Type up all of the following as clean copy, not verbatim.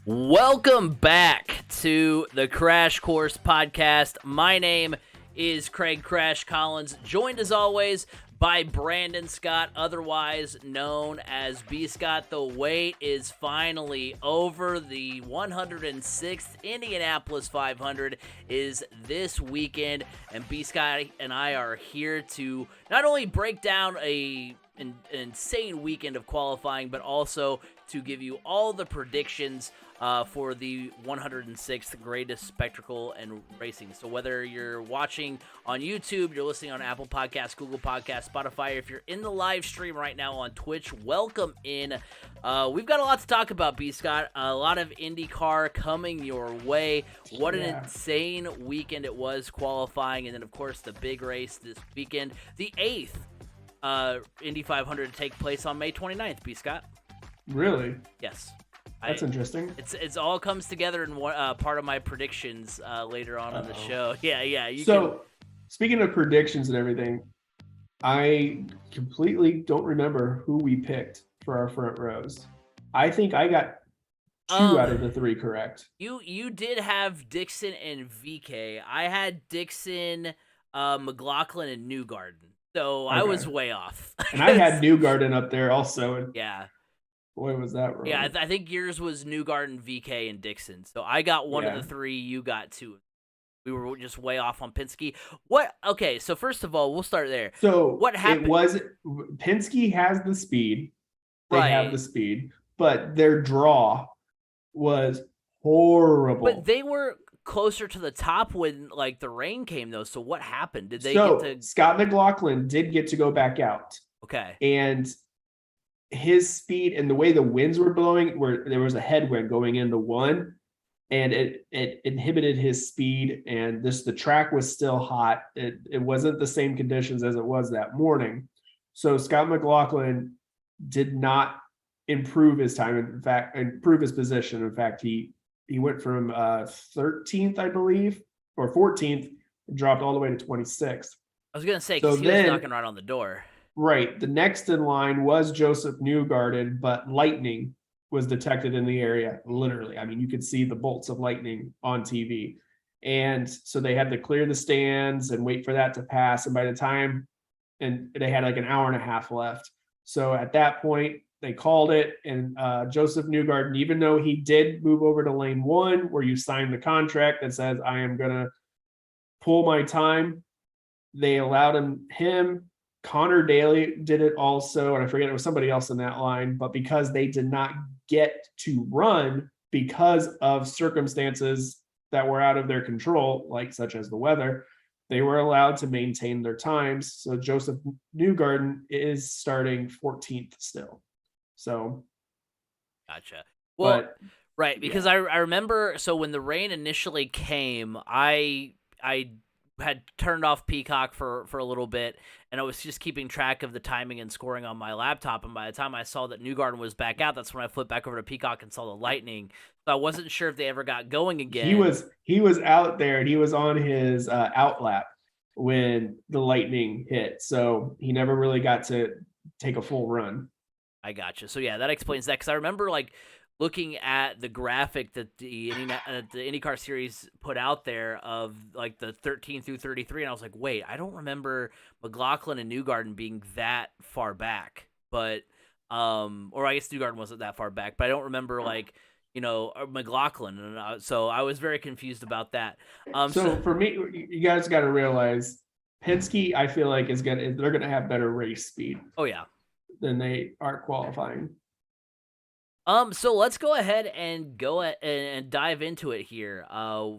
Welcome back to the Crash Course Podcast. My name is CraigCrash Collins, joined as always by Brandon Scott, otherwise known as B. Scott. The wait is finally over. The 106th Indianapolis 500 is this weekend, and B. Scott and I are here to not only break down an insane weekend of qualifying, but also to give you all the predictions for the 106th greatest spectacle in racing. So whether you're watching on YouTube, you're listening on Apple Podcasts, Google Podcasts, Spotify, if you're in the live stream right now on Twitch, welcome in. We've got a lot to talk about, B. Scott. A lot of IndyCar coming your way. What an insane weekend it was qualifying, and then of course the big race this weekend, the 8th Indy 500 to take place on May 29th, B. Scott. Really? Yes. That's interesting. It's all comes together in one part of my predictions later on in the show. Yeah. Speaking of predictions and everything, I completely don't remember who we picked for our front rows. I think I got 2 out of the 3 correct. You did have Dixon and VK. I had Dixon, McLaughlin, and Newgarden. So okay. I was way off. And I had Newgarden up there also. And yeah. Boy, was that wrong. Yeah, I think yours was Newgarden, VK, and Dixon. So I got one of the 3. You got 2. We were just way off on Penske. What? Okay, so first of all, we'll start there. So what happened? Penske has the speed. They have the speed, but their draw was horrible. But they were closer to the top when the rain came, though. So what happened? Did they get to? Scott McLaughlin did get to go back out. Okay. And his speed and the way the winds were blowing, where there was a headwind going into one, and it inhibited his speed, and the track was still hot. It wasn't the same conditions as it was that morning. So Scott McLaughlin did not improve his time. In fact, improve his position. In fact, he went from 13th, I believe, or 14th, and dropped all the way to 26th. I was going to say, because he was knocking right on the door. Right. The next in line was Joseph Newgarden, but lightning was detected in the area. Literally. I mean, you could see the bolts of lightning on TV. And so they had to clear the stands and wait for that to pass. And by the time, and they had an hour and a half left. So at that point, they called it. And Joseph Newgarden, even though he did move over to lane 1, where you signed the contract that says, I am going to pull my time, they allowed him. Connor Daly did it also, and I forget it was somebody else in that line, but because they did not get to run because of circumstances that were out of their control, such as the weather, they were allowed to maintain their times. So Joseph Newgarden is starting 14th still. So, gotcha. Well, right, because I remember, so when the rain initially came, I had turned off Peacock for a little bit, and I was just keeping track of the timing and scoring on my laptop, and by the time I saw that Newgarden was back out, that's when I flipped back over to Peacock and saw the lightning. So I wasn't sure if they ever got going again. He was out there, and he was on his out lap when the lightning hit, so he never really got to take a full run. I gotcha. So yeah, that explains that, because I remember looking at the graphic that the IndyCar series put out there of the 13 through 33, and I was like, wait, I don't remember McLaughlin and Newgarden being that far back, but or I guess Newgarden wasn't that far back, but I don't remember McLaughlin, and so I was very confused about that. So for me, you guys got to realize Penske, I feel like they're gonna have better race speed. Oh yeah, than they are qualifying. So let's go ahead and dive into it here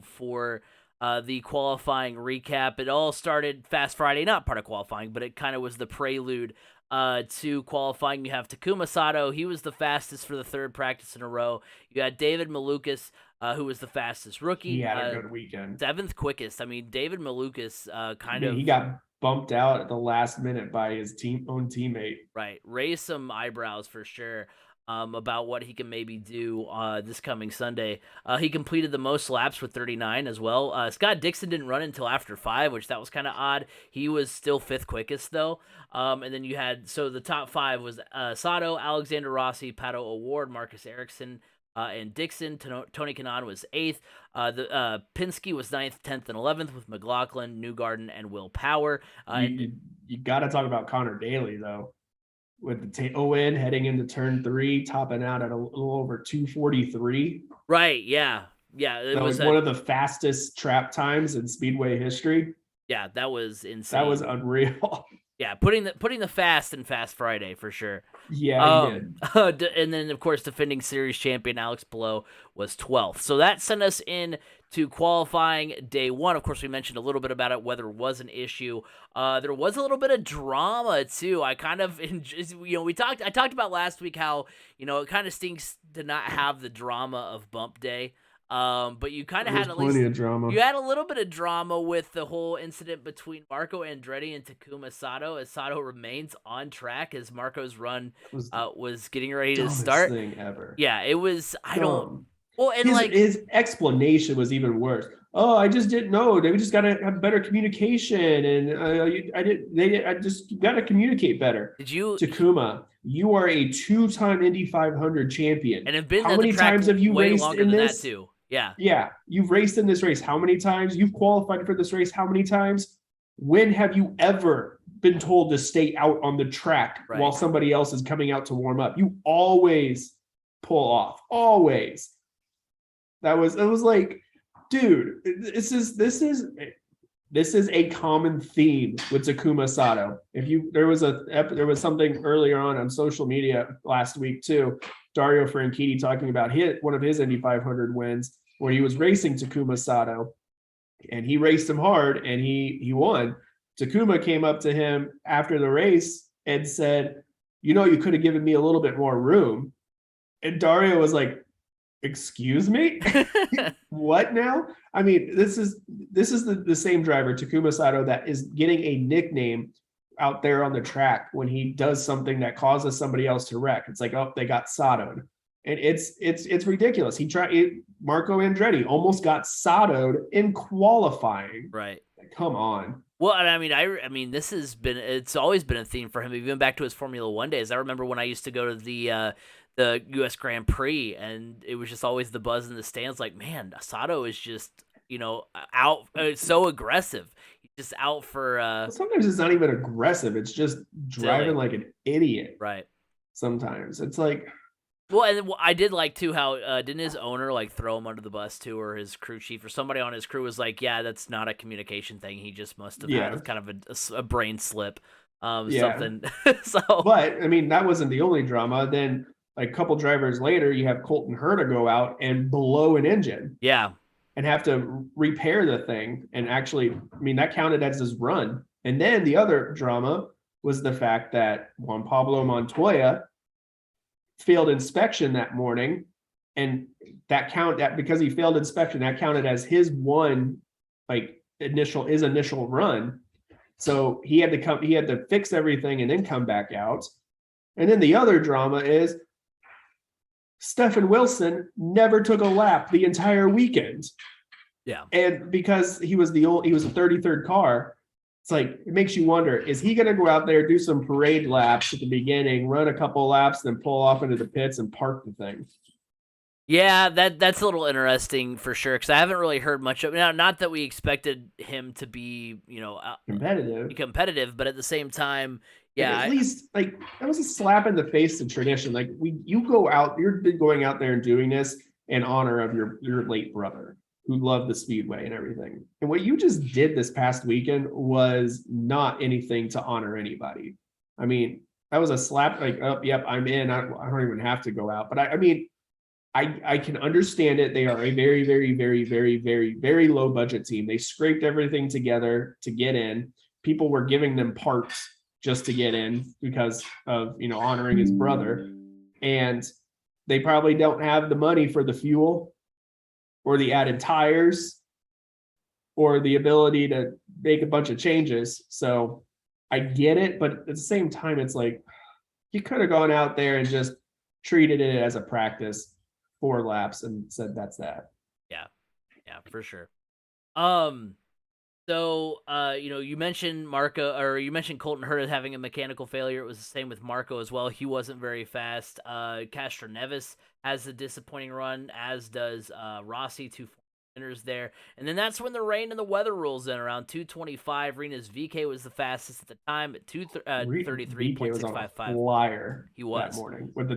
for the qualifying recap. It all started Fast Friday, not part of qualifying, but it kind of was the prelude to qualifying. You have Takuma Sato. He was the fastest for the 3rd practice in a row. You had David Malukas, who was the fastest rookie. He had a good weekend. 7th quickest. I mean, David Malukas he got bumped out at the last minute by his own teammate. Right. Raised some eyebrows for sure. About what he can maybe do this coming Sunday. He completed the most laps with 39 as well. Scott Dixon didn't run until after 5, which that was kind of odd. He was still 5th quickest, though. And then you had, so the top 5 was Sato, Alexander Rossi, Pato O'Ward, Marcus Ericsson, and Dixon. Tony Kanaan was 8th. Penske was 9th, 10th, and 11th with McLaughlin, Newgarden, and Will Power. You got to talk about Connor Daly though, with the tail end heading into turn 3, topping out at a little over 2:43. Right? Yeah. It was one of the fastest trap times in Speedway history. Yeah, that was insane. That was unreal. Yeah, putting the fast in Fast Friday for sure. Yeah, he did. And then, of course, defending series champion Alex Palou was 12th. So that sent us in to qualifying day 1. Of course, we mentioned a little bit about it. Weather was an issue. There was a little bit of drama too. I kind of, I talked about last week how it kind of stinks to not have the drama of Bump Day. But you kind of had at least plenty of drama. You had a little bit of drama with the whole incident between Marco Andretti and Takuma Sato, as Sato remains on track as Marco's run was getting ready to start. Thing ever. Yeah, it was. I don't. Well, and his explanation was even worse. Oh, I just didn't know. They just got to have better communication, and I just got to communicate better. Did you, Takuma? You are a 2-time Indy 500 champion, and have been. How many times have you raced in this? That too. Yeah. Yeah. You've raced in this race. How many times? You've qualified for this race. How many times? When have you ever been told to stay out on the track while somebody else is coming out to warm up? You always pull off. Always. It was like, dude, this is a common theme with Takuma Sato. There was something earlier on social media last week too. Dario Franchitti talking about one of his Indy 500 wins where he was racing Takuma Sato, and he raced him hard and he won. Takuma came up to him after the race and said, you could have given me a little bit more room. And Dario was like, excuse me? What now? I mean, this is the same driver, Takuma Sato, that is getting a nickname out there on the track when he does something that causes somebody else to wreck. It's like, oh, they got Satoed. And it's ridiculous. Marco Andretti almost got Satoed in qualifying. Right. Come on. Well, I mean, it's always been a theme for him, even back to his Formula One days. I remember when I used to go to the U.S. Grand Prix, and it was just always the buzz in the stands. Like, man, Sato is just out so aggressive. He's just out for. Sometimes it's not even aggressive. It's just driving like an idiot. Right. Sometimes it's like. Well, and I did like too how didn't his owner throw him under the bus too, or his crew chief or somebody on his crew was like, yeah, that's not a communication thing. He just must have had kind of a brain slip, something. So, but I mean, that wasn't the only drama. Then a couple drivers later, you have Colton Herta go out and blow an engine. Yeah, and have to repair the thing. And actually, I mean, that counted as his run. And then the other drama was the fact that Juan Pablo Montoya failed inspection that morning, and that because he failed inspection, that counted as his initial run. So he had to fix everything and then come back out. And then the other drama is Stephen Wilson never took a lap the entire weekend. Yeah. And because he was the 33rd car, it's like, it makes you wonder, is he going to go out there, do some parade laps at the beginning, run a couple laps, then pull off into the pits and park the thing? Yeah, that's a little interesting for sure, because I haven't really heard much of it. Now, not that we expected him to be, competitive, but at the same time, yeah. At least, that was a slap in the face to tradition. Like, you've been going out there and doing this in honor of your late brother, who loved the Speedway and everything. And what you just did this past weekend was not anything to honor anybody. I mean, that was a slap, like, oh, yep, I'm in. I don't even have to go out. But I can understand it. They are a very, very, very, very, very, very low budget team. They scraped everything together to get in. People were giving them parts just to get in because of, honoring his brother. And they probably don't have the money for the fuel or the added tires or the ability to make a bunch of changes. So I get it, but at the same time, it's like, you could have gone out there and just treated it as a practice, 4 laps, and said, that's that. Yeah, for sure. So, you mentioned Marco, or you mentioned Colton Herta having a mechanical failure. It was the same with Marco as well. He wasn't very fast. Castro Neves has a disappointing run, as does Rossi, two winners there. And then that's when the rain and the weather rules in around 2:25. Rinus VK was the fastest at the time at VK was on a 33.655. flyer He was. that morning with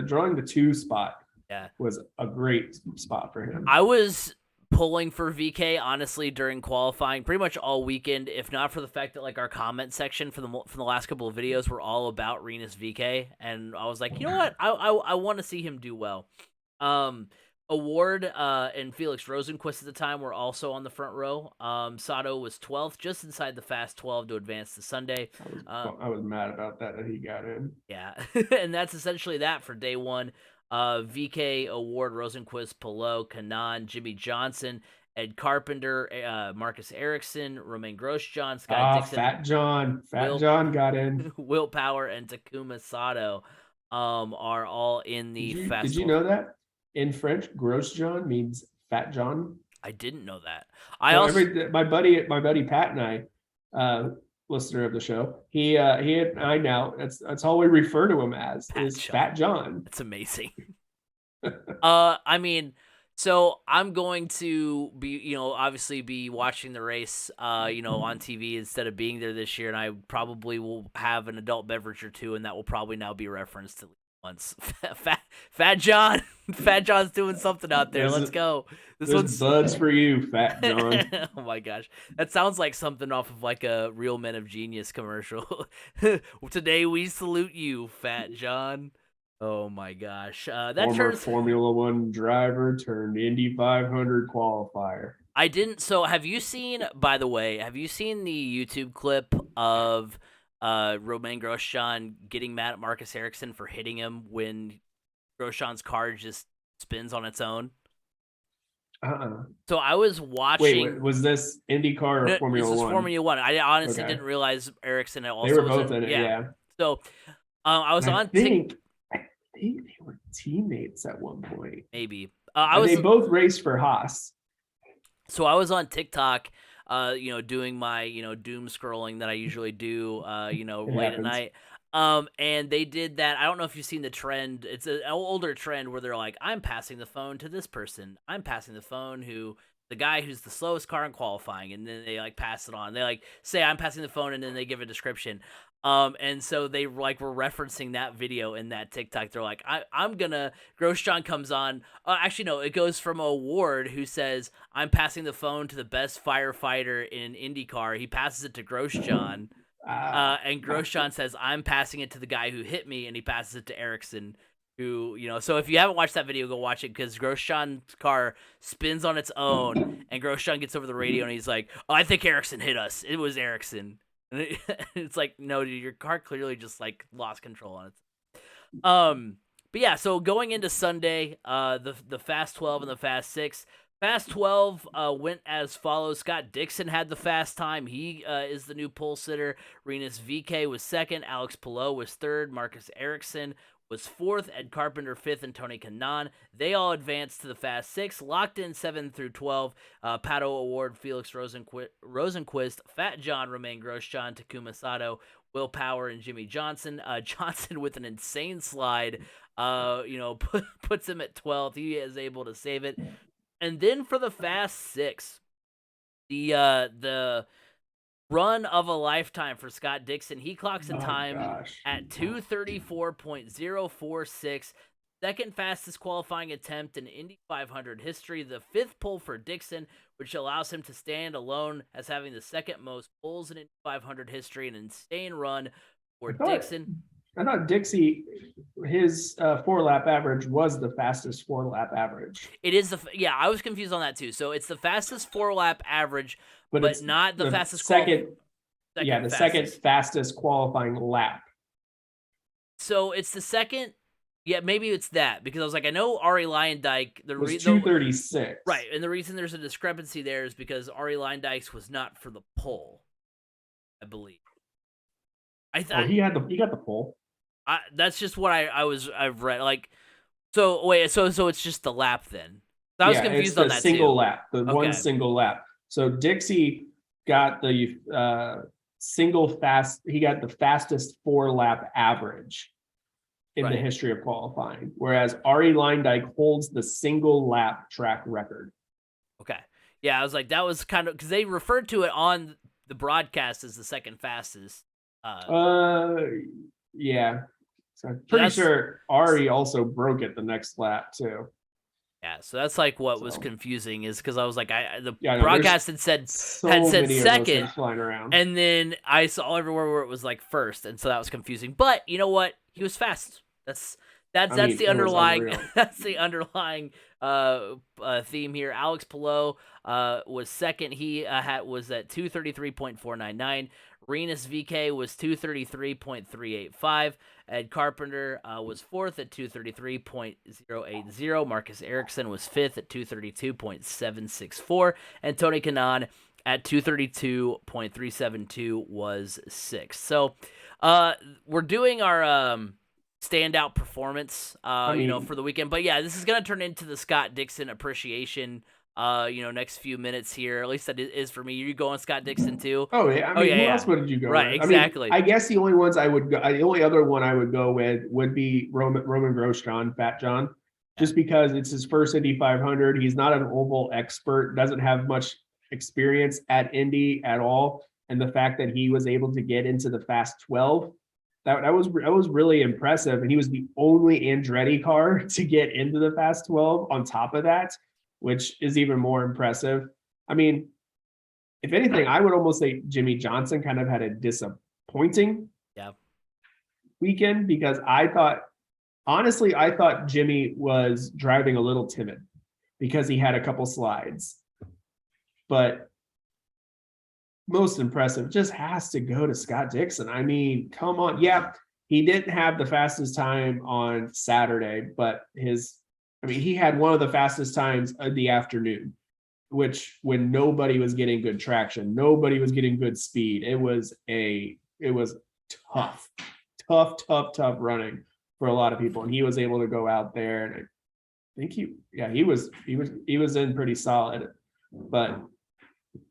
drawing the two spot. Yeah, was a great spot for him. I was pulling for VK honestly during qualifying pretty much all weekend, if not for the fact that like our comment section from the last couple of videos were all about Rinus VK, and I was like, you know what, I want to see him do well. Award and Felix Rosenquist at the time were also on the front row. Sato was 12th, just inside the fast 12 to advance to Sunday. I was mad about that he got in. Yeah, and that's essentially that for day one. VK, Award, Rosenquist, Pillow, Kanan, Jimmy Johnson, Ed Carpenter, Marcus Ericsson, Romain Grosjean, Scott Dixon, Fat John got in. Will Power, and Takuma Sato are all in the fast. Did you know that in French, Grosjean means Fat John? I didn't know that. My buddy Pat and I, listener of the show, he and I now that's all we refer to him as Fat John. It's amazing. I mean, so I'm going to be, obviously be watching the race, on TV instead of being there this year, and I probably will have an adult beverage or two, and that will probably now be referenced at least once. Fat John, Fat John's doing something out there. Let's go. This one's buds for you, Fat John. Oh my gosh, that sounds like something off of like a Real Men of Genius commercial. Today we salute you, Fat John. Oh my gosh, Former Formula One driver turned Indy 500 qualifier. I didn't. So have you seen? By the way, have you seen the YouTube clip of Romain Grosjean getting mad at Marcus Ericsson for hitting him when Grosjean's car just spins on its own? So I was watching. Wait, was this IndyCar or Formula One? This is Formula One. I honestly didn't realize Ericsson also. They were both in it. Yeah. So I was on. I think they were teammates at one point. Maybe. They both raced for Haas. So I was on TikTok, doing my, doom scrolling that I usually do, late at night. And they did that. I don't know if you've seen the trend. It's an older trend where they're like, I'm passing the phone to this person. I'm passing the phone the guy who's the slowest car in qualifying. And then they like pass it on. They like say, I'm passing the phone, and then they give a description. And so they like were referencing that video in that TikTok. They're like, Grosjean comes on. Actually, no, it goes from Award, who says, I'm passing the phone to the best firefighter in IndyCar. He passes it to Grosjean. And Grosjean says, I'm passing it to the guy who hit me, and he passes it to Ericsson, who, so if you haven't watched that video, go watch it, because Grosjean's car spins on its own, and Grosjean gets over the radio, and he's like, oh, I think Ericsson hit us. It was Ericsson. And it's like, no, dude, your car clearly just like lost control on it. But yeah, so going into Sunday, the Fast 12 and the Fast 6. Fast 12 went as follows. Scott Dixon had the fast time. He is the new pole sitter. Rinus VK was second. Alex Pillow was third. Marcus Ericsson was fourth. Ed Carpenter fifth, and Tony Kanaan. They all advanced to the Fast 6, locked in 7 through 12. Pato Award, Felix Rosenquist, Fat John, Romain Grosjean, Takuma Sato, Will Power, and Jimmy Johnson. Johnson with an insane slide, puts him at 12th. He is able to save it. And then for the Fast 6, the run of a lifetime for Scott Dixon. He clocks in time at 2:34.046, second fastest qualifying attempt in Indy 500 history, the fifth pole for Dixon, which allows him to stand alone as having the second most poles in Indy 500 history, an insane run for Dixon. I thought Dixie, his 4-lap average was the fastest 4-lap average. It is I was confused on that too. So it's the fastest 4-lap average, but not the fastest second fastest qualifying lap. So it's the second. Yeah, maybe it's that, because I was like, I know Ari Leyendyk was 2:36, right? And the reason there's a discrepancy there is because Ari Leyendyk's was not for the pole, I believe. He got the pole. That's just what I've read. Like, so wait, so it's just the lap then. So I was confused on that single too. lap, one single lap. So Dixie got the he got the fastest 4-lap average in the history of qualifying, whereas Ari Leindyke holds the single lap track record. Okay. Yeah, I was like, that was kind of because they referred to it on the broadcast as the second fastest. Yeah. So I'm pretty sure Ari also broke it the next lap too. Yeah, so that's like what was confusing is because I was like, the no, broadcast had said second, flying around, and then I saw everywhere where it was like first, and so that was confusing. But you know what? He was fast. That's the underlying that's the underlying theme here. Alex Palou was second. He was at 2:33.499. Rinus VeeKay was 2:33.385. Ed Carpenter was fourth at 2:33.080. Marcus Ericsson was fifth at 2:32.764. And Tony Kanaan at 2:32.372 was sixth. So we're doing our standout performance for the weekend. But yeah, this is going to turn into the Scott Dixon appreciation next few minutes here. At least that is for me. You going Scott Dixon too? Oh yeah. Who else would you go right, with? Exactly. I guess the only ones I would go, the only other one I would go with would be Roman Grosjean, Fat John, just because it's his first Indy 500. He's not an oval expert, doesn't have much experience at Indy at all. And the fact that he was able to get into the Fast 12, that was really impressive. And he was the only Andretti car to get into the Fast 12 on top of that, which is even more impressive. I mean, if anything, I would almost say Jimmy Johnson kind of had a disappointing weekend because I thought Jimmy was driving a little timid because he had a couple slides. But most impressive just has to go to Scott Dixon. I mean, come on. Yeah, he didn't have the fastest time on Saturday, but he had one of the fastest times of the afternoon, which when nobody was getting good traction, nobody was getting good speed. It was tough running for a lot of people. And he was able to go out there, and I think he was in pretty solid. But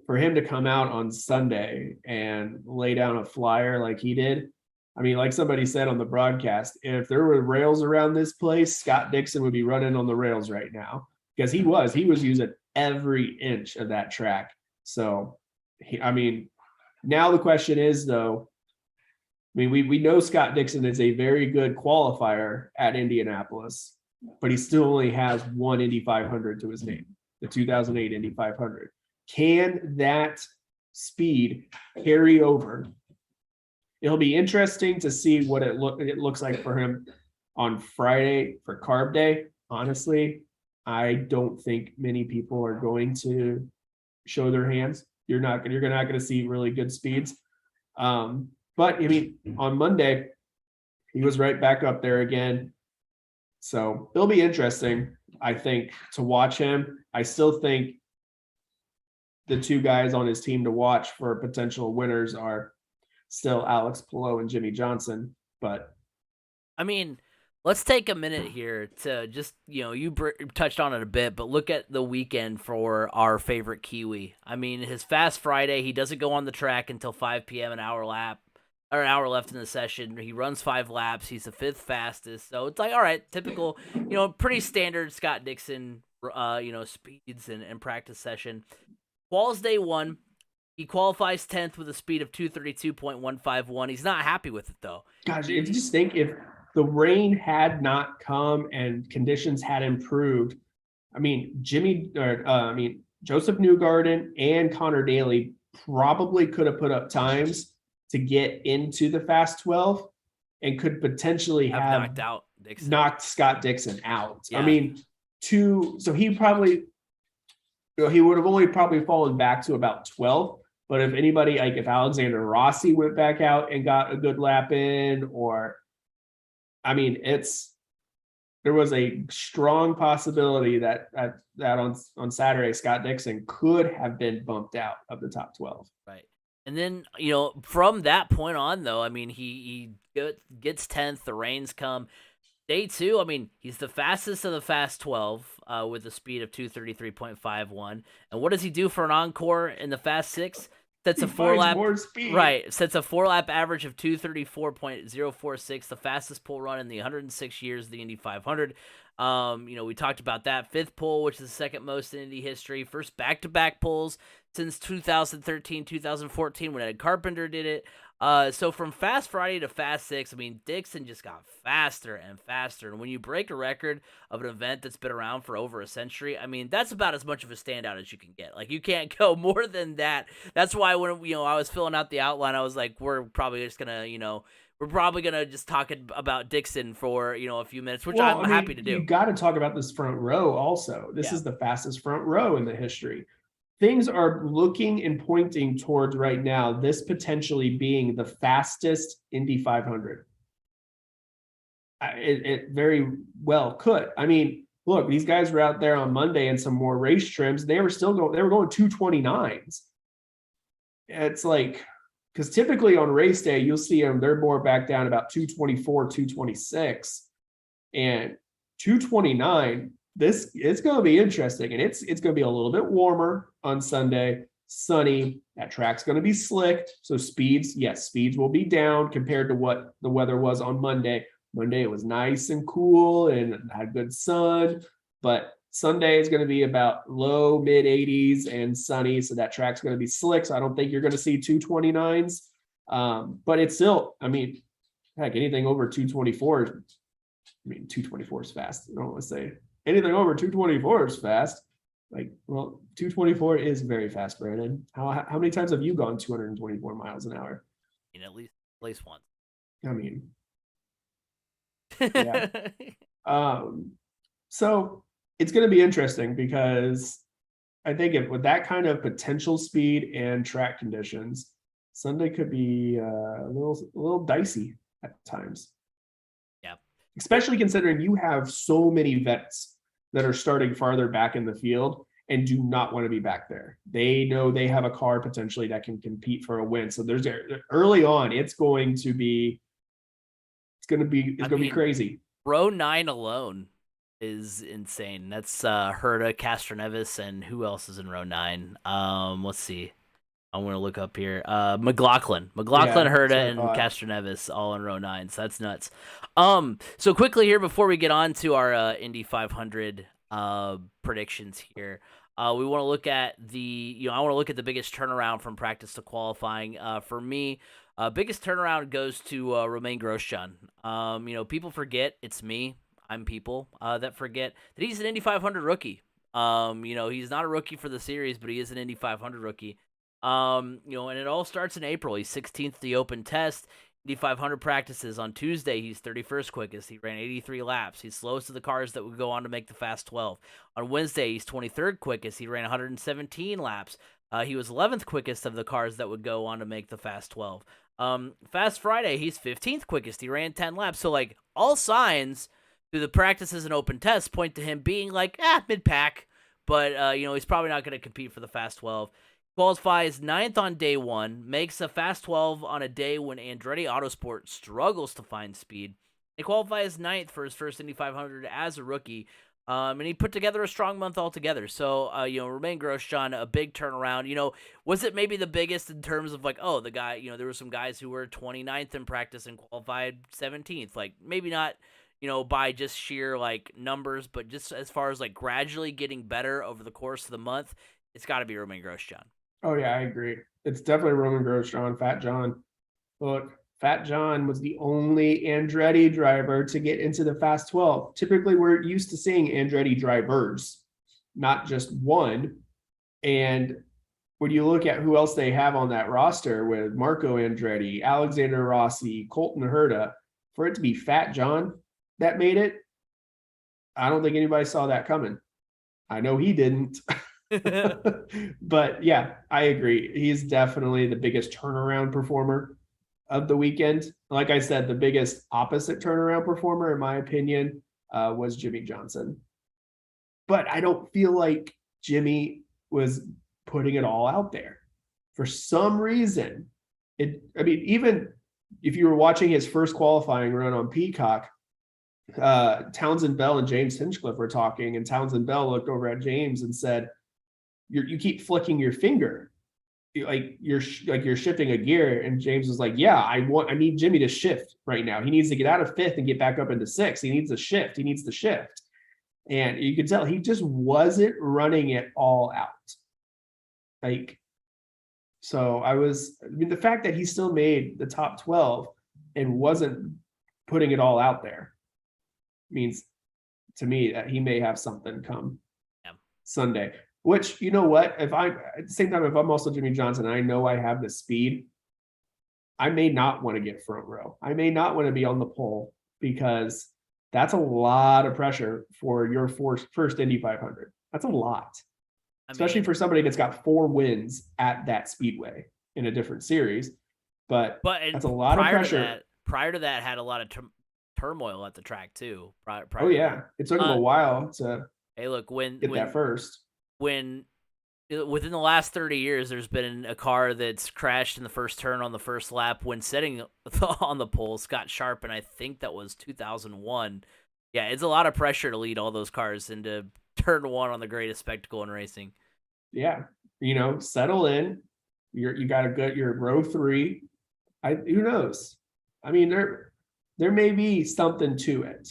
for him to come out on Sunday and lay down a flyer like he did, I mean, like somebody said on the broadcast, if there were rails around this place, Scott Dixon would be running on the rails right now because he was using every inch of that track. So, now the question is though, we know Scott Dixon is a very good qualifier at Indianapolis, but he still only has one Indy 500 to his name, the 2008 Indy 500. Can that speed carry over? It'll be interesting to see what it looks like for him on Friday for Carb Day. Honestly, I don't think many people are going to show their hands. You're not going to see really good speeds. But on Monday, he was right back up there again. So it'll be interesting, I think, to watch him. I still think the two guys on his team to watch for potential winners are still Alex Palou and Jimmy Johnson. But let's take a minute here to just, you touched on it a bit, but look at the weekend for our favorite Kiwi. His Fast Friday, he doesn't go on the track until 5 p.m., an hour left in the session. He runs 5 laps. He's the 5th fastest. So it's like, all right, typical, pretty standard Scott Dixon, speeds and practice session. Quals day 1, he qualifies 10th with a speed of 2:32.151. He's not happy with it though. Gosh, if you just think if the rain had not come and conditions had improved, Joseph Newgarden and Connor Daly probably could have put up times to get into the Fast 12 and could potentially have knocked Scott Dixon out. Yeah. So he probably, he would have only probably fallen back to about 12th. But if anybody, like if Alexander Rossi went back out and got a good lap in, or, there was a strong possibility that on Saturday, Scott Dixon could have been bumped out of the top 12. Right. And then, from that point on, though, he gets 10th, the rains come. Day 2, he's the fastest of the Fast 12 with a speed of 2:33.51. And what does he do for an encore in the Fast 6? Sets He a four finds lap more speed. right. Sets a 4 lap average of 2:34.046, the fastest pole run in the 106 years of the Indy 500. We talked about that. Fifth pole, which is the second most in Indy history. First back-to-back poles since 2013, 2014 when Ed Carpenter did it. So from Fast Friday to Fast Six, I mean, Dixon just got faster and faster. And when you break a record of an event that's been around for over a century, I mean, that's about as much of a standout as you can get. Like, you can't go more than that. That's why when I was filling out the outline, I was like, we're probably just gonna just talk about Dixon for a few minutes, which I'm happy to do. You got to talk about this front row also. This is the fastest front row in the history. Things are looking and pointing towards right now this potentially being the fastest Indy 500. It very well could. I mean, look, these guys were out there on Monday in some more race trims. They were going 229s. It's like, because typically on race day, you'll see them, they're more back down about 224, 226. And 229, it's going to be interesting. And it's going to be a little bit warmer on Sunday, sunny. That track's going to be slicked. So speeds will be down compared to what the weather was on Monday. Monday, it was nice and cool and had good sun. But Sunday is going to be about low, mid 80s and sunny. So that track's going to be slick. So I don't think you're going to see 229s. But it's still, I mean, heck, anything over 224, 224 is fast. I don't want to say anything over 224 is fast. Like, well, 224 is very fast, Brandon. How many times have you gone 224 miles an hour? At least once. I mean, yeah. So it's going to be interesting because I think with that kind of potential speed and track conditions, Sunday could be a little dicey at times. Yeah. Especially considering you have so many vets that are starting farther back in the field and do not want to be back there. They know they have a car potentially that can compete for a win. So there's early on, it's going to be crazy. Row 9 alone is insane. That's Herta, Castroneves, and who else is in row 9? Let's see. I'm going to look up here. McLaughlin, Herta, and Castroneves all in row 9. So that's nuts. So quickly here before we get on to our Indy 500 predictions here, we want to look at I want to look at the biggest turnaround from practice to qualifying. For me, biggest turnaround goes to Romain Grosjean. People forget it's me. I'm people that forget that he's an Indy 500 rookie. He's not a rookie for the series, but he is an Indy 500 rookie. And it all starts in April. He's 16th the open test. Indy 500 practices on Tuesday. He's 31st quickest. He ran 83 laps. He's slowest of the cars that would go on to make the Fast 12. On Wednesday, he's 23rd quickest. He ran 117 laps. He was 11th quickest of the cars that would go on to make the Fast 12. Fast Friday, he's 15th quickest. He ran 10 laps. So, like, all signs through the practices and open tests point to him being, like, mid-pack. But, he's probably not going to compete for the Fast 12. Qualifies 9th on day 1, makes a Fast 12 on a day when Andretti Autosport struggles to find speed. He qualifies 9th for his first Indy 500 as a rookie, and he put together a strong month altogether. So, Romain Grosjean, a big turnaround. Was it maybe the biggest in terms of, like, the guy, there were some guys who were 29th in practice and qualified 17th. Like, maybe not, by just sheer, like, numbers, but just as far as, like, gradually getting better over the course of the month, it's got to be Romain Grosjean. Oh, yeah, I agree. It's definitely Romain Grosjean, Fat John. Look, Fat John was the only Andretti driver to get into the Fast 12. Typically, we're used to seeing Andretti drivers, not just one. And when you look at who else they have on that roster with Marco Andretti, Alexander Rossi, Colton Herta, for it to be Fat John that made it, I don't think anybody saw that coming. I know he didn't. But yeah, I agree. He's definitely the biggest turnaround performer of the weekend. Like I said, the biggest opposite turnaround performer, in my opinion, was Jimmy Johnson. But I don't feel like Jimmy was putting it all out there. For some reason, even if you were watching his first qualifying run on Peacock, Townsend Bell and James Hinchcliffe were talking, and Townsend Bell looked over at James and said, you keep flicking your finger. you're shifting a gear, and James was like, yeah, I need Jimmy to shift right now. He needs to get out of fifth and get back up into sixth. He needs to shift. And you could tell he just wasn't running it all out. So the fact that he still made the top 12 and wasn't putting it all out there means to me that he may have something come Sunday. Which, you know what, at the same time, if I'm also Jimmy Johnson, I know I have the speed, I may not want to get front row. I may not want to be on the pole, because that's a lot of pressure for your first Indy 500. That's a lot, especially for somebody that's got 4 wins at that speedway in a different series. But that's a lot of pressure. Prior to that, had a lot of turmoil at the track too. It took him a while to get that first. Within the last 30 years, there's been a car that's crashed in the first turn on the first lap when sitting on the pole. Scott Sharp, and I think that was 2001. Yeah, it's a lot of pressure to lead all those cars into turn 1 on the greatest spectacle in racing. Yeah, settle in. You got your row 3. Who knows? I mean, there may be something to it.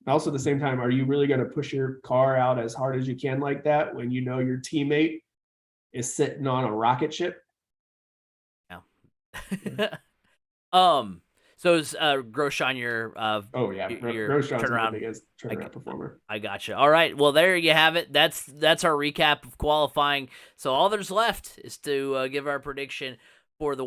Also, at the same time, are you really going to push your car out as hard as you can like that when you know your teammate is sitting on a rocket ship? Yeah. So is Grosjean your Grosjean's turnaround? The biggest turnaround performer. I gotcha. All right, well, there you have it. That's our recap of qualifying. So all there's left is to give our prediction for the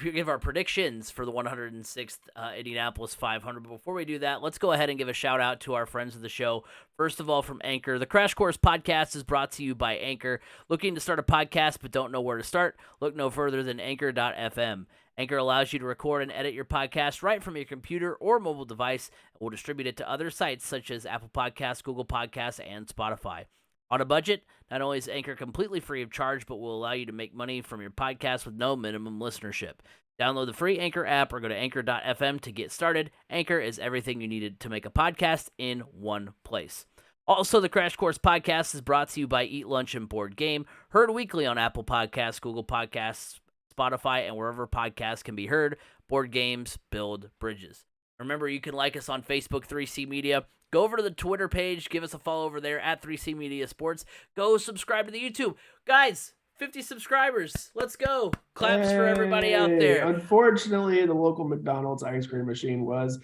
give our predictions for the 106th Indianapolis 500. But before we do that, let's go ahead and give a shout out to our friends of the show. First of all, from Anchor, the Crash Course podcast is brought to you by Anchor. Looking to start a podcast but don't know where to start? Look no further than Anchor.fm. Anchor allows you to record and edit your podcast right from your computer or mobile device, and will distribute it to other sites such as Apple Podcasts, Google Podcasts, and Spotify. On a budget, not only is Anchor completely free of charge, but will allow you to make money from your podcast with no minimum listenership. Download the free Anchor app or go to Anchor.fm to get started. Anchor is everything you needed to make a podcast in one place. Also, the Crash Course podcast is brought to you by Eat Lunch and Board Game, heard weekly on Apple Podcasts, Google Podcasts, Spotify, and wherever podcasts can be heard. Board games build bridges. Remember, you can like us on Facebook, 3C Media. Go over to the Twitter page. Give us a follow over there at 3C Media Sports. Go subscribe to the YouTube. Guys, 50 subscribers. Let's go. Claps for everybody out there. Unfortunately, the local McDonald's ice cream machine was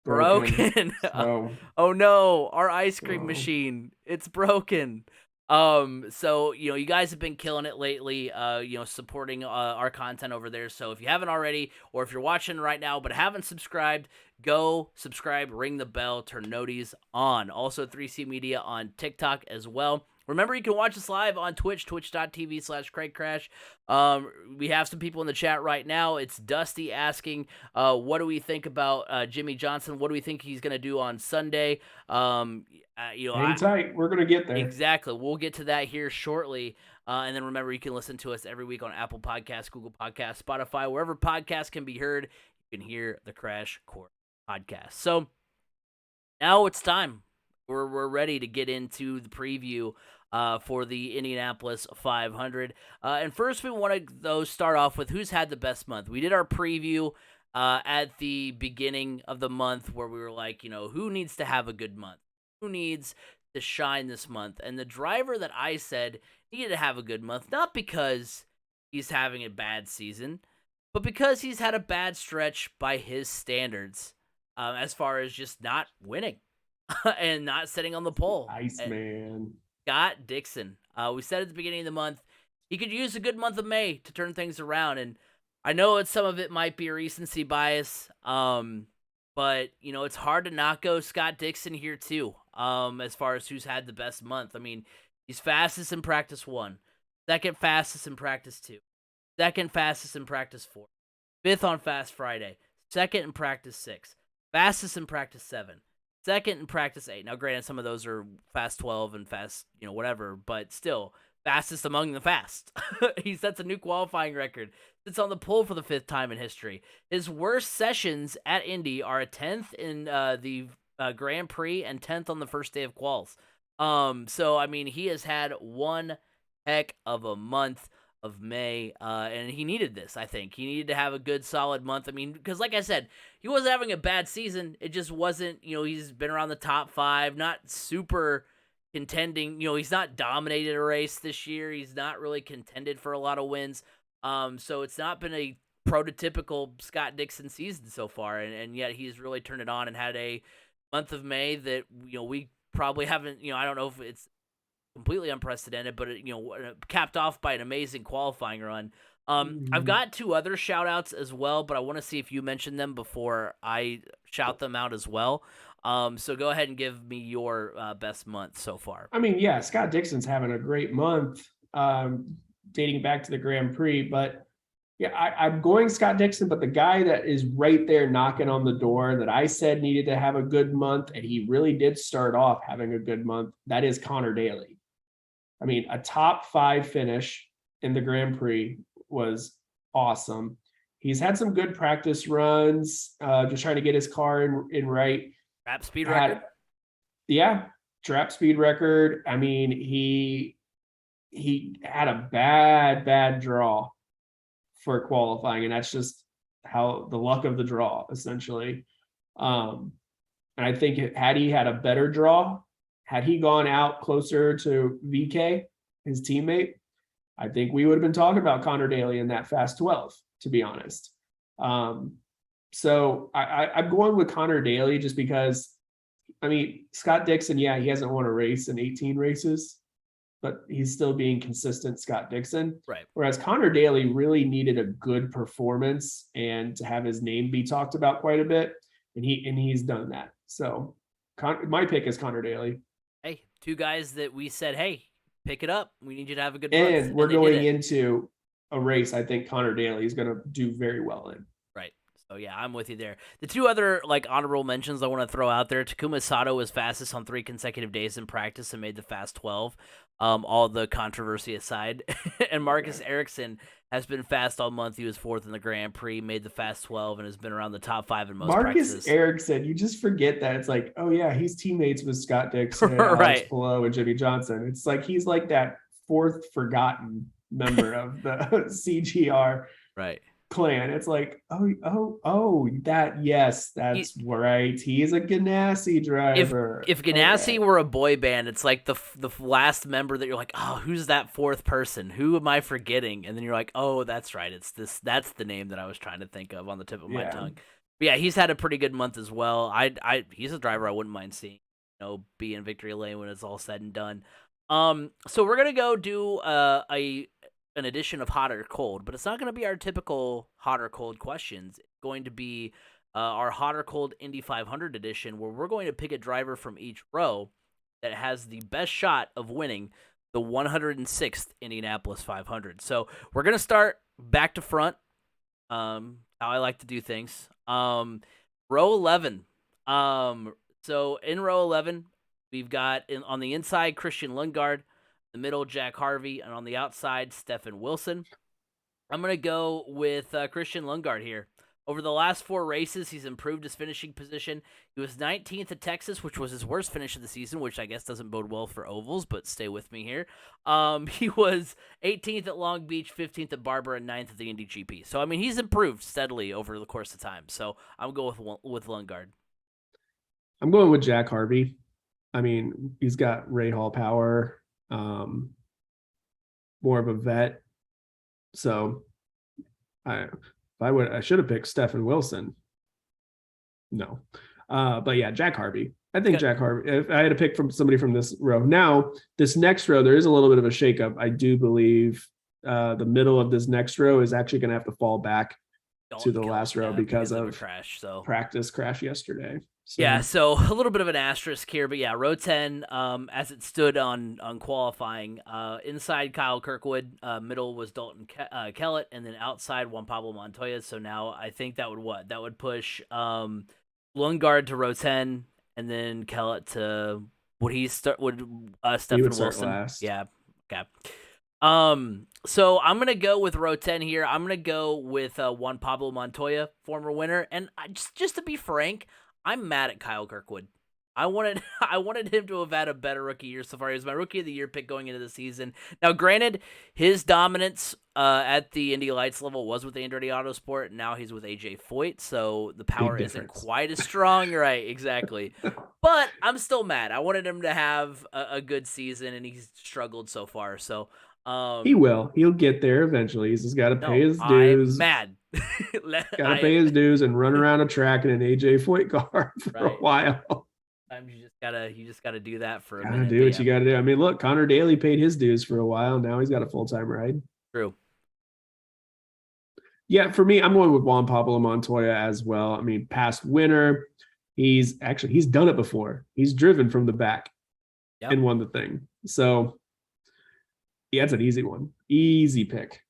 broken. Oh no, our ice cream machine. It's broken. So, you guys have been killing it lately, supporting our content over there. So if you haven't already, or if you're watching right now but haven't subscribed, go subscribe, ring the bell, turn noties on. Also 3C Media on TikTok as well. Remember, you can watch us live on Twitch, twitch.tv/CraigCrash. We have some people in the chat right now. It's Dusty asking, what do we think about Jimmy Johnson? What do we think he's going to do on Sunday? Hang tight. We're going to get there. Exactly. We'll get to that here shortly. And then remember, you can listen to us every week on Apple Podcasts, Google Podcasts, Spotify, wherever podcasts can be heard. You can hear the Crash Course podcast. So now it's time. We're ready to get into the preview for the Indianapolis 500. And first, we want to start off with who's had the best month. We did our preview at the beginning of the month where we were like, who needs to have a good month? Who needs to shine this month? And the driver that I said needed to have a good month, not because he's having a bad season, but because he's had a bad stretch by his standards, as far as just not winning and not sitting on the pole. Iceman. Scott Dixon. We said at the beginning of the month, he could use a good month of May to turn things around. And I know some of it might be a recency bias, but, it's hard to not go Scott Dixon here too, as far as who's had the best month. I mean, he's fastest in practice 1, second fastest in practice 2, second fastest in practice 4, fifth on Fast Friday, second in practice 6, fastest in practice 7, second in practice 8. Now, granted, some of those are fast 12 and fast, whatever, but still, fastest among the fast. He sets a new qualifying record. Sits on the pole for the 5th time in history. His worst sessions at Indy are a 10th in the Grand Prix and 10th on the first day of quals. So, I mean, he has had one heck of a month. of May, and he needed this. I think he needed to have a good, solid month. I mean, because like I said, he wasn't having a bad season. It just wasn't. He's been around the top 5, not super contending. He's not dominated a race this year. He's not really contended for a lot of wins. So it's not been a prototypical Scott Dixon season so far, and yet he's really turned it on and had a month of May that we probably haven't. I don't know if it's completely unprecedented, but capped off by an amazing qualifying run. I've got 2 other shout outs as well, but I want to see if you mention them before I shout them out as well. So go ahead and give me your best month so far. I mean, yeah, Scott Dixon's having a great month, dating back to the Grand Prix, but yeah, I'm going Scott Dixon, but the guy that is right there knocking on the door that I said needed to have a good month, and he really did start off having a good month, that is Connor Daly. I mean, a top 5 finish in the Grand Prix was awesome. He's had some good practice runs, just trying to get his car in right. Trap speed record. Yeah, trap speed record. I mean, he had a bad draw for qualifying, and that's just how the luck of the draw, essentially. And I think had he had a better draw, had he gone out closer to VK, his teammate, I think we would have been talking about Connor Daly in that fast 12, to be honest. So I'm going with Connor Daly just because, I mean, Scott Dixon, yeah, he hasn't won a race in 18 races, but he's still being consistent Scott Dixon. Right. Whereas Connor Daly really needed a good performance and to have his name be talked about quite a bit. And he's done that. So my pick is Connor Daly. Hey, 2 guys that we said, hey, pick it up. We need you to have a good month. And we're going into a race I think Connor Daly is going to do very well in. Right. So, yeah, I'm with you there. The 2 other honorable mentions I want to throw out there, Takuma Sato was fastest on 3 consecutive days in practice and made the fast 12, all the controversy aside. And Marcus Ericsson has been fast all month. He was 4th in the Grand Prix, made the fast 12, and has been around the top 5 in most practices. Marcus Ericsson, you just forget that. It's like, oh, yeah, he's teammates with Scott Dixon, right. Alex Palou, and Jimmy Johnson. It's like he's like that 4th forgotten member of the CGR clan. It's like, that's right. He's a Ganassi driver. If Ganassi were a boy band, it's like the last member that you're like, oh, who's that 4th person? Who am I forgetting? And then you're like, oh, that's right. It's this. That's the name that I was trying to think of on the tip of my tongue. But yeah, he's had a pretty good month as well. He's a driver I wouldn't mind seeing, be in victory lane when it's all said and done. So we're gonna go do an edition of Hot or Cold, but it's not going to be our typical Hot or Cold questions. It's going to be our Hot or Cold Indy 500 edition, where we're going to pick a driver from each row that has the best shot of winning the 106th Indianapolis 500. So we're going to start back to front, how I like to do things. Row 11. So in row 11, we've got on the inside Christian Lundgaard, the middle, Jack Harvey, and on the outside, Stefan Wilson. I'm going to go with Christian Lundgaard here. Over the last 4 races, he's improved his finishing position. He was 19th at Texas, which was his worst finish of the season, which I guess doesn't bode well for ovals, but stay with me here. He was 18th at Long Beach, 15th at Barber, and 9th at the Indy GP. So, I mean, he's improved steadily over the course of time. So, I'm going with Lundgaard. I'm going with Jack Harvey. I mean, he's got Ray Hall power. More of a vet. So I should have picked Stefan Wilson. No. But yeah, Jack Harvey. I think Jack Harvey, if I had to pick from somebody from this row. Now, this next row, there is a little bit of a shakeup. I do believe the middle of this next row is actually going to have to fall back to the last row because of practice crash yesterday. So. Yeah, so a little bit of an asterisk here, but yeah, row 10, as it stood on qualifying, inside Kyle Kirkwood, middle was Dalton Kellett, and then outside Juan Pablo Montoya. So now I think that would push Lundgaard to row 10, and then Kellett to Stefan Wilson? Last. Yeah, okay. So I'm gonna go with row 10 here. I'm gonna go with Juan Pablo Montoya, former winner, and just to be frank, I'm mad at Kyle Kirkwood. I wanted I wanted him to have had a better rookie year so far. He was my rookie of the year pick going into the season. Now, granted, his dominance at the Indy Lights level was with Andretti Autosport. Now he's with AJ Foyt, so the power Big isn't difference. quite as strong. You're right, exactly. But I'm still mad. I wanted him to have a good season, and he's struggled so far. So, He will. He'll get there eventually. He's just got to pay no, his I'm dues. mad. Got to I pay am his dues and run around a track in an AJ Foyt car for a right. while. Sometimes you just gotta do that for a Gotta minute. do But what yeah, you got to do. I mean, look, Connor Daly paid his dues for a while. Now he's got a full-time ride. true. Yeah, for me, I'm going with Juan Pablo Montoya as well. I mean, past winner. He's done it before. He's driven from the back Yep. and won the thing. So yeah, it's an easy one. Easy pick.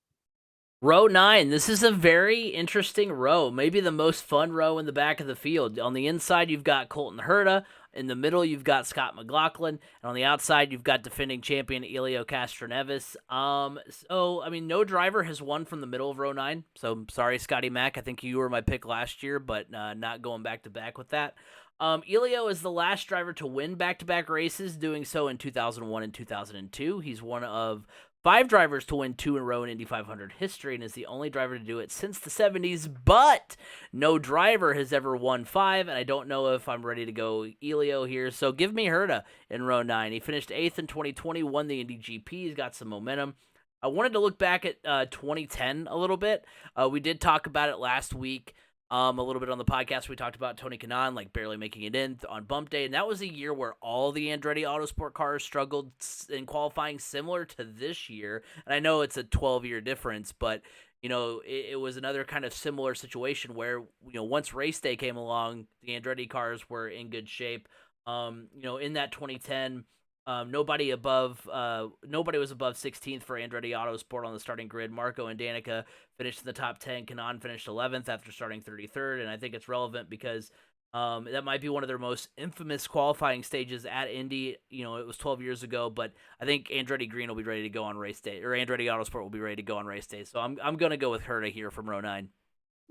Row 9. This is a very interesting row. Maybe the most fun row in the back of the field. On the inside, you've got Colton Herta. In the middle, you've got Scott McLaughlin. And on the outside, you've got defending champion Elio Castroneves. So, I mean, no driver has won from the middle of row 9. So, sorry, Scotty Mack. I think you were my pick last year, but not going back-to-back with that. Elio is the last driver to win back-to-back races, doing so in 2001 and 2002. He's one of 5 drivers to win 2 in a row in Indy 500 history and is the only driver to do it since the 70s, but no driver has ever won 5, and I don't know if I'm ready to go Elio here, so give me Herta in row 9. He finished 8th in 2020, won the Indy GP, he's got some momentum. I wanted to look back at 2010 a little bit. We did talk about it last week. A little bit on the podcast, we talked about Tony Kanaan like barely making it in on bump day, and that was a year where all the Andretti Autosport cars struggled in qualifying, similar to this year. And I know it's a 12-year difference, but it was another kind of similar situation where once race day came along, the Andretti cars were in good shape. In that 2010. Nobody was above 16th for Andretti Autosport on the starting grid. Marco and Danica finished in the top 10. Kanaan finished 11th after starting 33rd, and I think it's relevant because that might be one of their most infamous qualifying stages at Indy. It was 12 years ago, but I think Andretti Green will be ready to go on race day, or Andretti Autosport will be ready to go on race day. So I'm going to go with Herta here from row 9. I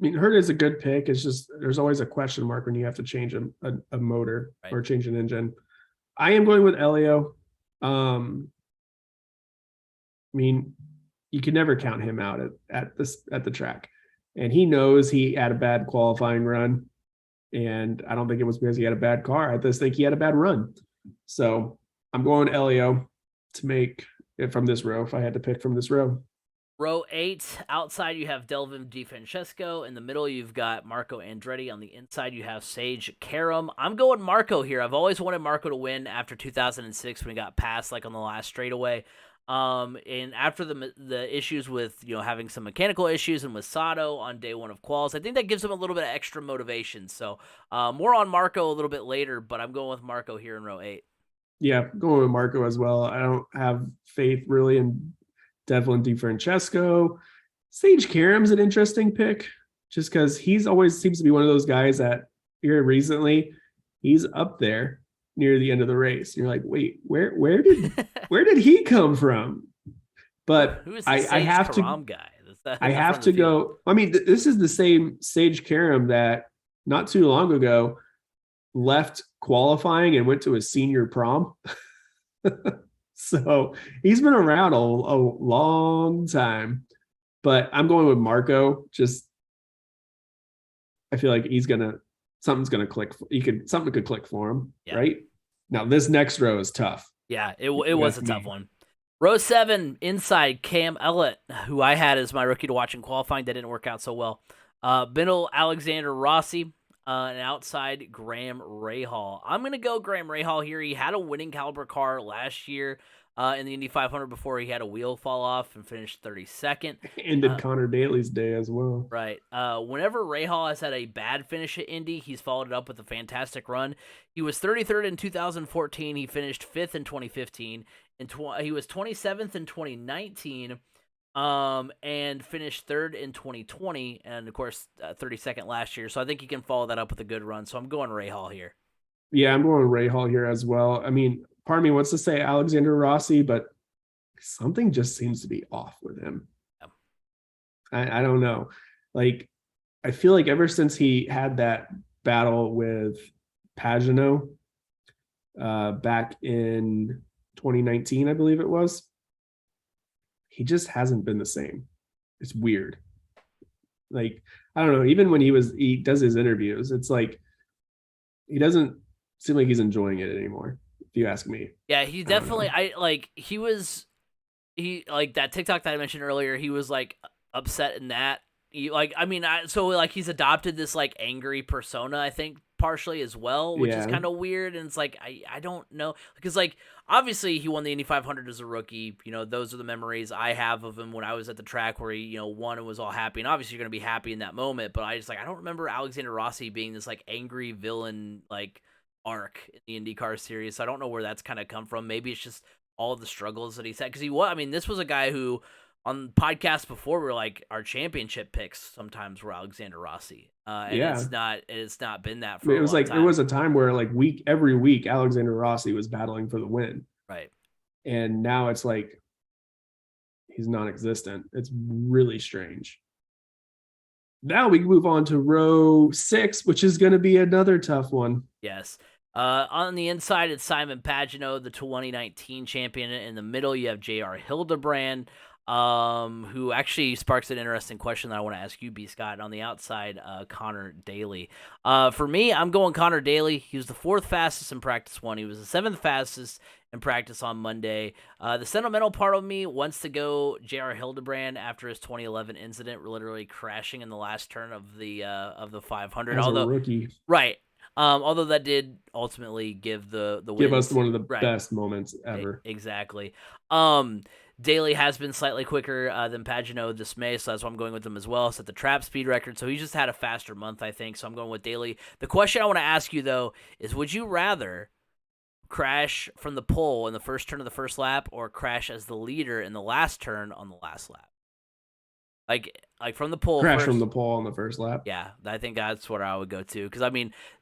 mean, Herta is a good pick. It's just there's always a question mark when you have to change a motor Right. or change an engine. I am going with Elio. I mean, you can never count him out at the track, and he knows he had a bad qualifying run, and I don't think it was because he had a bad car. I just think he had a bad run. So I'm going Elio to make it from this row. If I had to pick from this row. Row 8, outside you have Delvin DiFrancesco. In the middle, you've got Marco Andretti. On the inside, you have Sage Karam. I'm going Marco here. I've always wanted Marco to win after 2006 when he got passed like on the last straightaway. And after the issues with having some mechanical issues and with Sato on day 1 of quals, I think that gives him a little bit of extra motivation. So more on Marco a little bit later, but I'm going with Marco here in row 8. Yeah, going with Marco as well. I don't have faith really in Devlin DiFrancesco. Sage Karam's an interesting pick just because he's always seems to be one of those guys that here recently he's up there near the end of the race. You're like, wait, where did he come from? But Who is the I have Karam to guy? I have to go. I mean, this is the same Sage Karam that not too long ago left qualifying and went to a senior prom. So he's been around a long time, but I'm going with Marco. Just, I feel like something's gonna click. Something could click for him, Yeah. Right? Now this next row is tough. Yeah, it was a tough one. Row 7, inside Cam Ellett, who I had as my rookie to watch in qualifying. That didn't work out so well. Middle, Alexander Rossi. And outside, Graham Rahal. I'm going to go Graham Rahal here. He had a winning caliber car last year in the Indy 500 before he had a wheel fall off and finished 32nd. Ended Connor Daly's day as well. Right. Whenever Rahal has had a bad finish at Indy, he's followed it up with a fantastic run. He was 33rd in 2014. He finished 5th in 2015. He was 27th in 2019. And finished 3rd in 2020, and of course 32nd last year. So I think you can follow that up with a good run. So I'm going Rahal here. Yeah, I'm going Rahal here as well. I mean, part of me wants to say Alexander Rossi, but something just seems to be off with him. Yeah. I don't know. Like, I feel like ever since he had that battle with Pagano, back in 2019, I believe it was. He just hasn't been the same. It's weird. Like, I don't know, even when he does his interviews, it's like he doesn't seem like he's enjoying it anymore, if you ask me. Yeah, he definitely he like that TikTok that I mentioned earlier, he was like upset in that. He's adopted this like angry persona, I think, partially as well, which is Yeah. kind of weird. And it's like I don't know, because like obviously he won the Indy 500 as a rookie. Those are the memories I have of him when I was at the track where he won and was all happy. And obviously you're gonna be happy in that moment, but I don't remember Alexander Rossi being this like angry villain like arc in the IndyCar series. So I don't know where that's kind of come from. Maybe it's just all of the struggles that he's had, because this was a guy who on podcasts before were like our championship picks sometimes were Alexander Rossi, and Yeah. it's not been that for a long Like time. there was a time where like every week Alexander Rossi was battling for the win, right? And now it's like he's non-existent. It's really strange. Now we can move on to row 6, which is going to be another tough one. Yes. On the inside, it's Simon Pagenaud, the 2019 champion. In the middle, you have J.R. Hildebrand, who actually sparks an interesting question that I want to ask you, B. Scott. On the outside, Connor Daly. For me, I'm going Connor Daly. He was the 4th fastest in practice 1. He was the 7th fastest in practice on Monday. The sentimental part of me wants to go J.R. Hildebrand after his 2011 incident, literally crashing in the last turn of the 500. As a rookie. Right. Although that did ultimately give the give wins. us one of the best moments ever. Exactly. Daly has been slightly quicker than Pagenaud this May, so that's why I'm going with him as well. Set the trap speed record, so he just had a faster month, I think. So I'm going with Daly. The question I want to ask you though is: would you rather crash from the pole in the first turn of the first lap, or crash as the leader in the last turn on the last lap? Like from the pole. Crash from the pole on the first lap. Yeah, I think that's what I would go to, because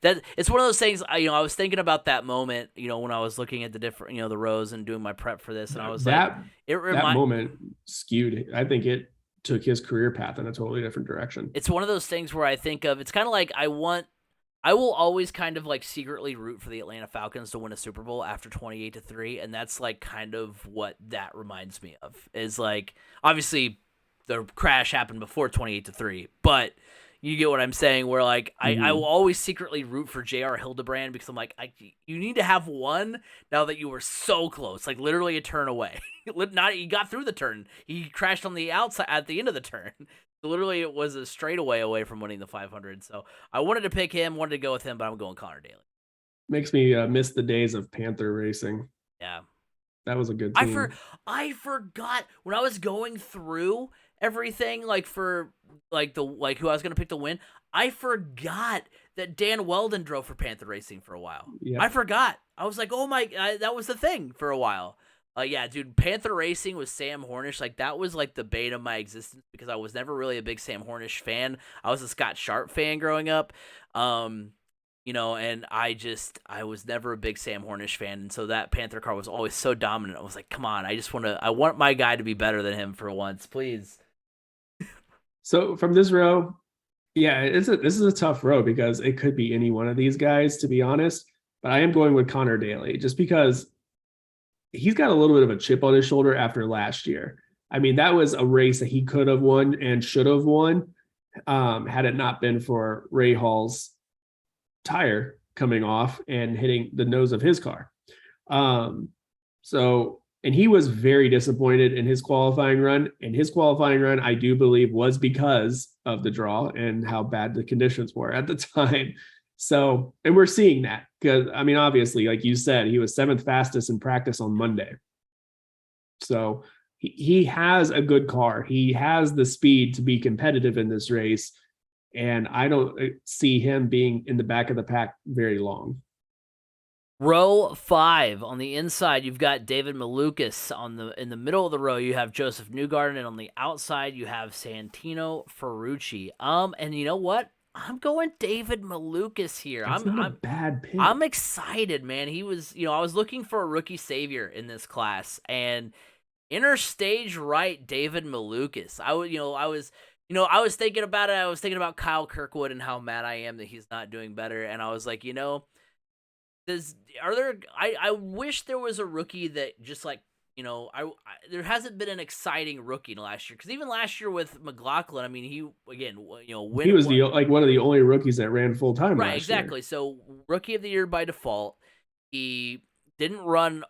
that it's one of those things. I was thinking about that moment, when I was looking at the different, the rows and doing my prep for this, and I was that moment skewed. I think it took his career path in a totally different direction. It's one of those things where I think of, it's kind of like I will always kind of like secretly root for the Atlanta Falcons to win a Super Bowl after 28-3, and that's like kind of what that reminds me of. Is like, obviously the crash happened before 28-3, but you get what I'm saying, where like I will always secretly root for J.R. Hildebrand, because I'm like, you need to have one now that you were so close, like literally a turn away. He got through the turn. He crashed on the outside at the end of the turn. Literally, it was a straightaway away from winning the 500. So I wanted to pick him, wanted to go with him, but I'm going Connor Daly. Makes me miss the days of Panther racing. Yeah. That was a good team. I forgot when I was going through everything, like for like who I was gonna pick to win. I forgot that Dan Weldon drove for Panther Racing for a while. Yep. I forgot. I was like, oh my, that was the thing for a while. Yeah, dude, Panther Racing with Sam Hornish, like that was like the bane of my existence, because I was never really a big Sam Hornish fan. I was a Scott Sharp fan growing up. And I was never a big Sam Hornish fan, and so that Panther car was always so dominant. I was like, come on, I want my guy to be better than him for once, please. So from this row, yeah, this is a tough row, because it could be any one of these guys, to be honest. But I am going with Connor Daly, just because he's got a little bit of a chip on his shoulder after last year. I mean, that was a race that he could have won and should have won, had it not been for Ray Hall's tire coming off and hitting the nose of his car. And he was very disappointed in his qualifying run. And his qualifying run, I do believe, was because of the draw and how bad the conditions were at the time. So, and we're seeing that, because, I mean, obviously, like you said, he was 7th fastest in practice on Monday. So he has a good car. He has the speed to be competitive in this race. And I don't see him being in the back of the pack very long. Row 5 on the inside, you've got David Malukas. In the middle of the row, you have Joseph Newgarden, and on the outside, you have Santino Ferrucci. And you know what? I'm going David Malukas here. That's not a bad pick. I'm excited, man. He was, I was looking for a rookie savior in this class, and interstage right, David Malukas. I was thinking about it. I was thinking about Kyle Kirkwood and how mad I am that he's not doing better, and I was like, I wish there was a rookie that just like, there hasn't been an exciting rookie last year, because even last year with McLaughlin, I mean, he again, He was one of the only rookies that ran full time right, last exactly. year. So rookie of the year by default. He didn't run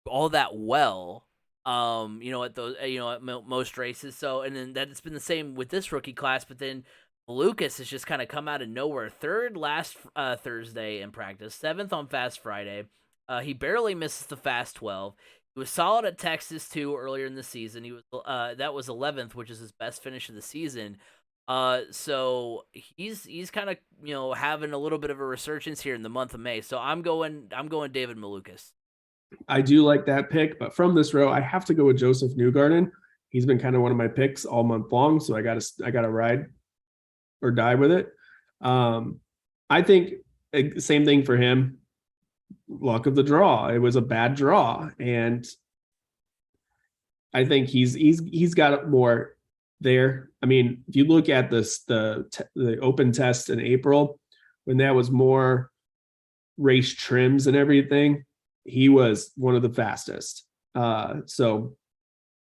all that well, at those, at most races. So, and then that's been the same with this rookie class. But then Lucas has just kind of come out of nowhere. Third last Thursday in practice, seventh on Fast Friday. He barely misses the Fast 12. He was solid at Texas too earlier in the season. He was that was 11th, which is his best finish of the season. So he's kind of having a little bit of a resurgence here in the month of May. So I'm going David Malukas. I do like that pick, but from this row, I have to go with Joseph Newgarden. He's been kind of one of my picks all month long, so I gotta ride or die with it. I think same thing for him. Luck of the draw. It was a bad draw, and I think he's got more there. I mean, if you look at the open test in April, when that was more race trims and everything, he was one of the fastest. So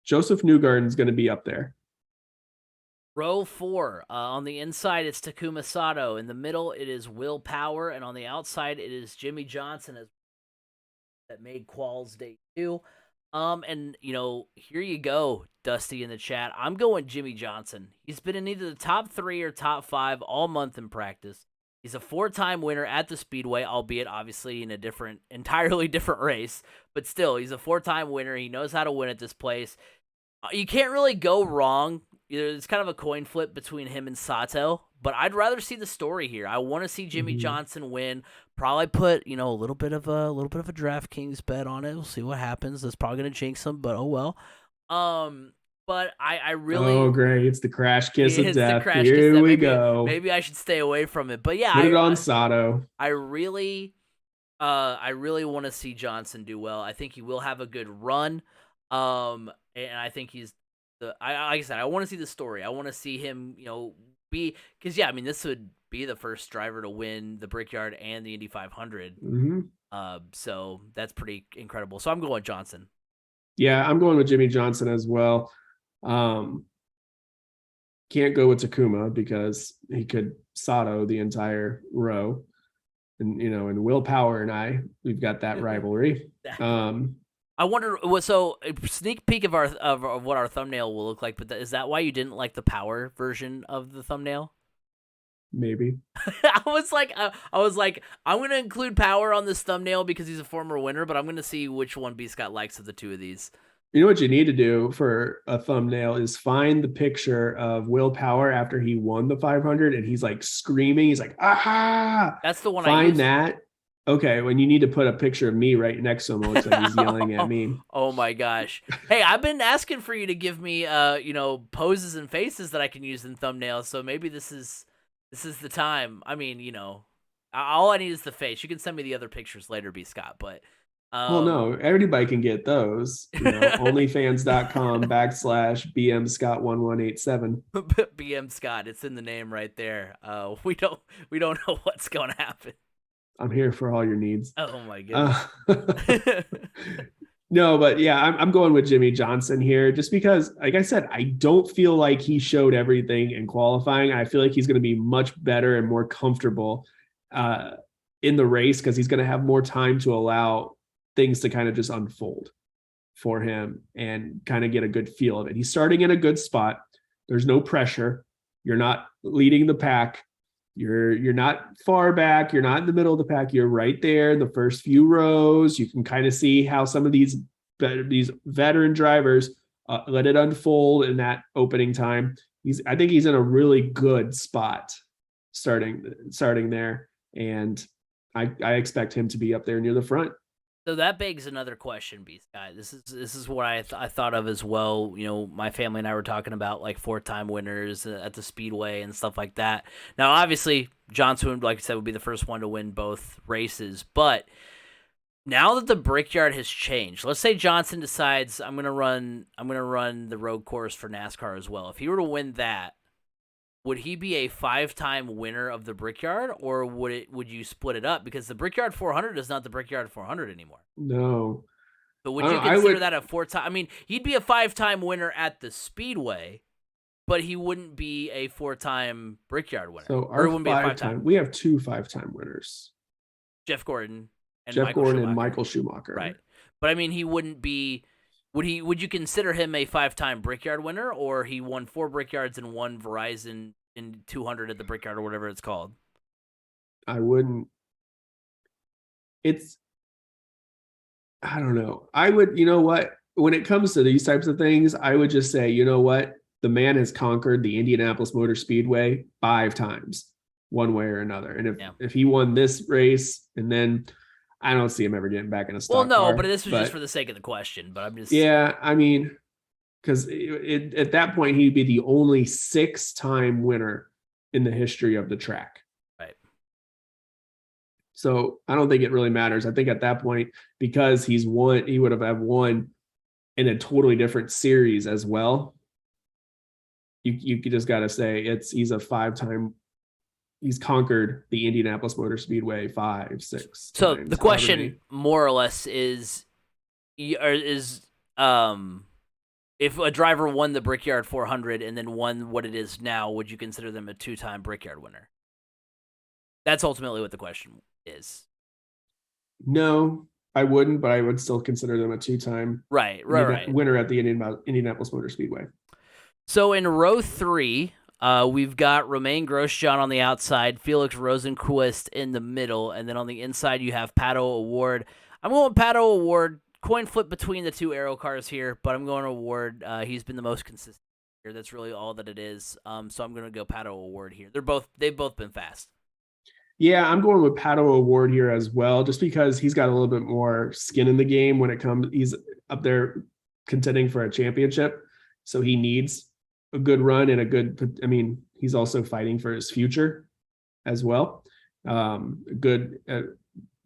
Joseph Newgarden is going to be up there. Row 4. On the inside, it's Takuma Sato. In the middle, it is Will Power. And on the outside, it is Jimmy Johnson that made Qual's debut. And, here you go, Dusty in the chat. I'm going Jimmy Johnson. He's been in either the top 3 or top 5 all month in practice. He's a 4-time winner at the Speedway, albeit obviously in a entirely different race. But still, he's a 4-time winner. He knows how to win at this place. You can't really go wrong. It's kind of a coin flip between him and Sato, but I'd rather see the story here. I want to see Jimmy Johnson win. Probably put a little bit of a DraftKings bet on it. We'll see what happens. That's probably gonna jinx him, but oh well. But I really great. It's the crash kiss of death. Here we go. Maybe I should stay away from it. But yeah, put it on Sato. I really want to see Johnson do well. I think he will have a good run. And I think he's like I said, I want to see the story. I want to see him, be, because this would be the first driver to win the Brickyard and the Indy 500. So that's pretty incredible. So I'm going with Johnson. Yeah, I'm going with Jimmy Johnson as well. Can't go with Takuma because he could Sato the entire row, and Will Power and we've got that rivalry. I wonder. So, a sneak peek of what our thumbnail will look like. But is that why you didn't like the Power version of the thumbnail? Maybe. I was like, I'm gonna include Power on this thumbnail because he's a former winner, but I'm gonna see which one B Scott likes of the two of these. You know what you need to do for a thumbnail is find the picture of Will Power after he won the 500, and he's like screaming. He's like, "Ah!" That's the one. Find that. Okay, when you need to put a picture of me right next to him, it looks like he's yelling at me. Oh my gosh! Hey, I've been asking for you to give me, poses and faces that I can use in thumbnails. So maybe this is the time. I mean, all I need is the face. You can send me the other pictures later, B Scott. But well, no, everybody can get those. Onlyfans.com/BM Scott1187. BM Scott, it's in the name right there. We don't know what's going to happen. I'm here for all your needs. Oh my goodness. No, but yeah, I'm going with Jimmy Johnson here just because, like I said, I don't feel like he showed everything in qualifying. I feel like he's going to be much better and more comfortable in the race because he's going to have more time to allow things to kind of just unfold for him and kind of get a good feel of it. He's starting in a good spot. There's no pressure. You're not leading the pack. You're not far back. You're not in the middle of the pack. You're right there in the first few rows. You can kind of see how some of these veteran drivers let it unfold in that opening time. I think he's in a really good spot starting there, and I expect him to be up there near the front. So that begs another question, B Scott. This is what I thought of as well. My family and I were talking about like 4-time winners at the Speedway and stuff like that. Now, obviously, Johnson, like I said, would be the first one to win both races. But now that the Brickyard has changed, let's say Johnson decides I'm gonna run the road course for NASCAR as well. If he were to win that, would he be a 5-time winner of the Brickyard, or would you split it up? Because the Brickyard 400 is not the Brickyard 400 anymore. No. But would you consider that a 4-time? I mean, he'd be a 5-time winner at the Speedway, but he wouldn't be a 4-time Brickyard winner. So our 5-time, we have 2 5-time winners. Jeff Gordon and Michael Schumacher. Right. But I mean, he wouldn't be. Would you consider him a 5-time Brickyard winner, or he won 4 Brickyards and 1 Verizon in 200 at the Brickyard or whatever it's called? I wouldn't. I don't know. I would, you know what? When it comes to these types of things, I would just say, you know what? The man has conquered the Indianapolis Motor Speedway 5 times, one way or another. And if he won this race, and then I don't see him ever getting back in a stock car. But this was just for the sake of the question. But I'm just I mean, because at that point he'd be the only 6-time winner in the history of the track. Right. So I don't think it really matters. I think at that point, because he would have won in a totally different series as well. You just got to say he's a 5-time. He's conquered the Indianapolis Motor Speedway 5, 6. So times, the question, more or less, is if a driver won the Brickyard 400 and then won what it is now, would you consider them a 2-time Brickyard winner? That's ultimately what the question is. No, I wouldn't, but I would still consider them a 2-time winner at the Indianapolis Motor Speedway. So in row 3, we've got Romain Grosjean on the outside, Felix Rosenqvist in the middle, and then on the inside you have Pato O'Ward. I'm going with Pato O'Ward. Coin flip between the 2 Aero cars here, but I'm going O'Ward. He's been the most consistent here. That's really all that it is. So I'm going to go Pato O'Ward here. They've both been fast. Yeah, I'm going with Pato O'Ward here as well, just because he's got a little bit more skin in the game when it comes. He's up there contending for a championship, so he needs a good run and a good. I mean, he's also fighting for his future as well. Good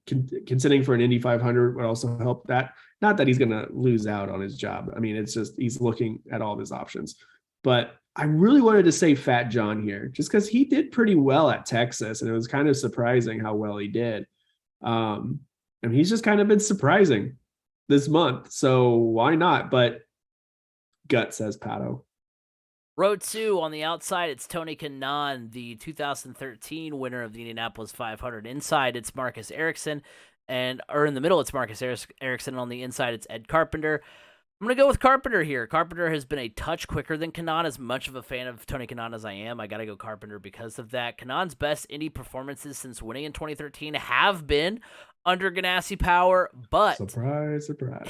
contending for an Indy 500 would also help that. Not that he's going to lose out on his job. I mean, it's just he's looking at all of his options. But I really wanted to say Fat John here, just because he did pretty well at Texas, and it was kind of surprising how well he did. And he's just kind of been surprising this month, so why not? But gut says Pato. Row 2 on the outside, it's Tony Kanaan, the 2013 winner of the Indianapolis 500. Inside, it's Marcus Ericsson, in the middle, it's Marcus Ericsson. On the inside, it's Ed Carpenter. I'm going to go with Carpenter here. Carpenter has been a touch quicker than Kanaan. As much of a fan of Tony Kanaan as I am, I got to go Carpenter because of that. Kanaan's best Indy performances since winning in 2013 have been under Ganassi power, but surprise,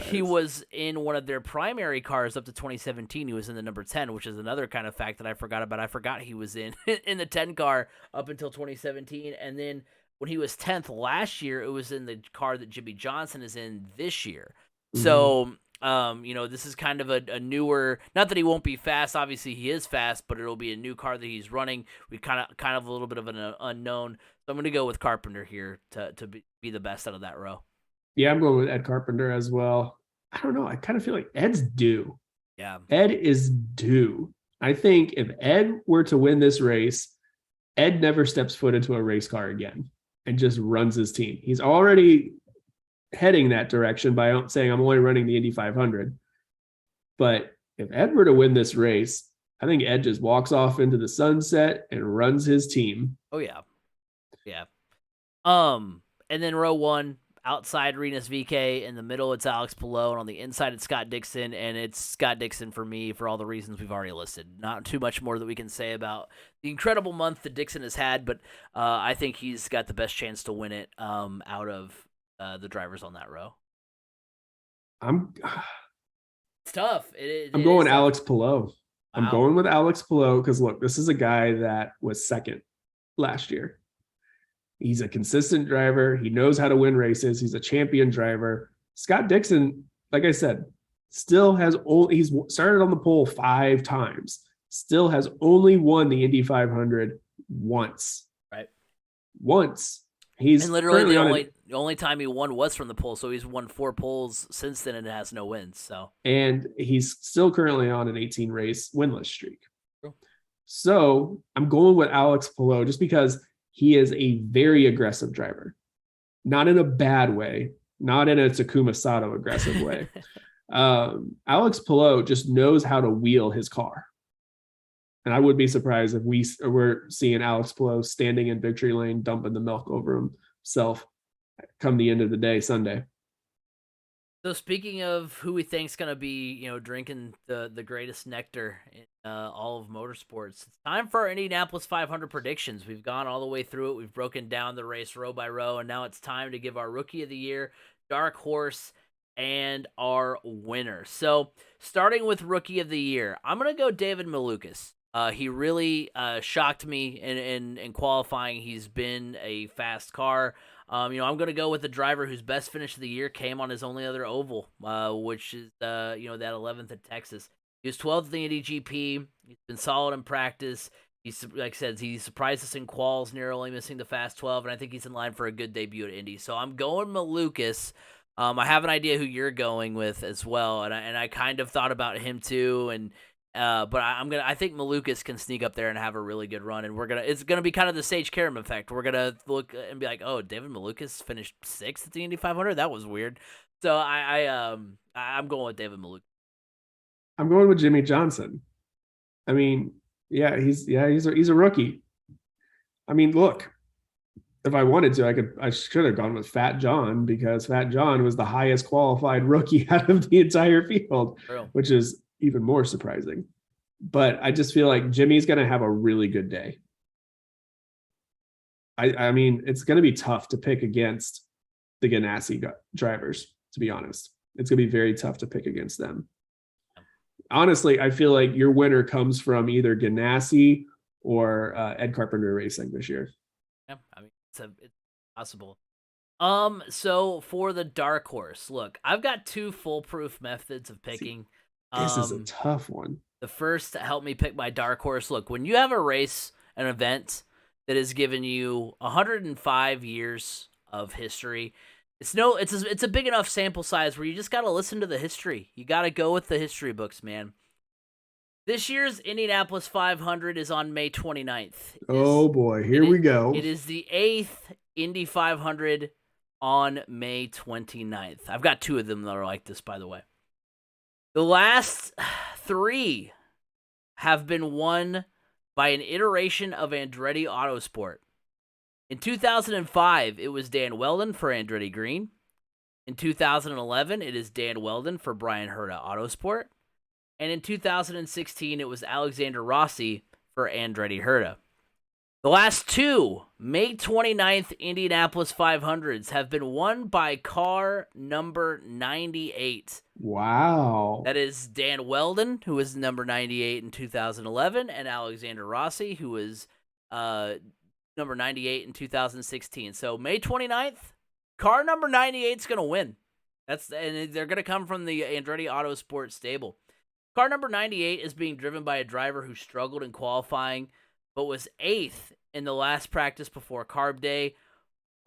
he was in one of their primary cars up to 2017. He was in the number 10, which is another kind of fact that I forgot about. I forgot he was in the 10 car up until 2017, and then when he was 10th last year, it was in the car that Jimmy Johnson is in this year. Mm-hmm. So this is kind of a newer, not that he won't be fast, obviously he is fast, but it'll be a new car that he's running. We kind of a little bit of an unknown. So I'm going to go with Carpenter here to be the best out of that row. Yeah, I'm going with Ed Carpenter as well. I don't know. I kind of feel like Ed's due. Yeah. Ed is due. I think if Ed were to win this race, Ed never steps foot into a race car again and just runs his team. He's already heading that direction by saying I'm only running the Indy 500. But if Ed were to win this race, I think Ed just walks off into the sunset and runs his team. Oh yeah. Yeah. And then row 1, outside Rinus VeeKay, in the middle it's Alex Palou, and on the inside it's Scott Dixon, and it's Scott Dixon for me for all the reasons we've already listed. Not too much more that we can say about the incredible month that Dixon has had, but I think he's got the best chance to win it out of the drivers on that row. It's tough. I'm going Alex Palou. Wow. I'm going with Alex Palou because look, this is a guy that was second last year. He's a consistent driver. He knows how to win races. He's a champion driver. Scott Dixon, like I said, he's started on the pole 5 times. Still has only won the Indy 500 once. Right. Once. He's literally the only time he won was from the pole, so he's won 4 poles since then and has no wins. So, and he's still currently on an 18 race winless streak. So I'm going with Alex Palou just because he is a very aggressive driver, not in a bad way, not in a Takuma Sato aggressive way. Alex Palou just knows how to wheel his car. And I would be surprised if we're seeing Alex Palou standing in victory lane, dumping the milk over himself come the end of the day, Sunday. So speaking of who we think's going to be, drinking the greatest nectar in all of motorsports, it's time for our Indianapolis 500 predictions. We've gone all the way through it. We've broken down the race row by row, and now it's time to give our Rookie of the Year, Dark Horse, and our winner. So starting with Rookie of the Year, I'm going to go David Malukas. He really shocked me in qualifying. He's been a fast car. I'm going to go with the driver whose best finish of the year came on his only other oval, which is, that 11th at Texas. He was 12th in the Indy GP. He's been solid in practice. He's, like I said, he surprised us in quals, near only missing the fast 12, and I think he's in line for a good debut at Indy. So I'm going Malukas. I have an idea who you're going with as well, and I kind of thought about him too, but I think Malukas can sneak up there and have a really good run, and it's gonna be kind of the Sage Karam effect. We're gonna look and be like, oh, David Malukas finished 6th at the Indy 500. That was weird. So I'm going with David Malukas. I'm going with Jimmy Johnson. I mean, he's a rookie. I mean, look, if I wanted to, I should have gone with Fat John, because Fat John was the highest qualified rookie out of the entire field, which is even more surprising. But I just feel like Jimmy's going to have a really good day. I mean, it's going to be tough to pick against the Ganassi drivers, to be honest. It's going to be very tough to pick against them. Honestly, I feel like your winner comes from either Ganassi or Ed Carpenter Racing this year. Yeah, I mean, it's possible. So for the Dark Horse, look, I've got 2 foolproof methods of picking. This is a tough one. The first to help me pick my Dark Horse. Look, when you have a race, an event that has given you 105 years of history, it's a big enough sample size where you just got to listen to the history. You got to go with the history books, man. This year's Indianapolis 500 is on May 29th. Oh boy, here we go. It is the 8th Indy 500 on May 29th. I've got 2 of them that are like this, by the way. The last 3 have been won by an iteration of Andretti Autosport. In 2005, it was Dan Weldon for Andretti Green. In 2011, it is Dan Weldon for Brian Herta Autosport. And in 2016, it was Alexander Rossi for Andretti Herta. The last 2 May 29th Indianapolis 500s have been won by car number 98. Wow. That is Dan Weldon, who was number 98 in 2011, and Alexander Rossi, who was number 98 in 2016. So May 29th, car number 98 is going to win. And they're going to come from the Andretti Autosport stable. Car number 98 is being driven by a driver who struggled in qualifying, but was 8th in the last practice before Carb Day,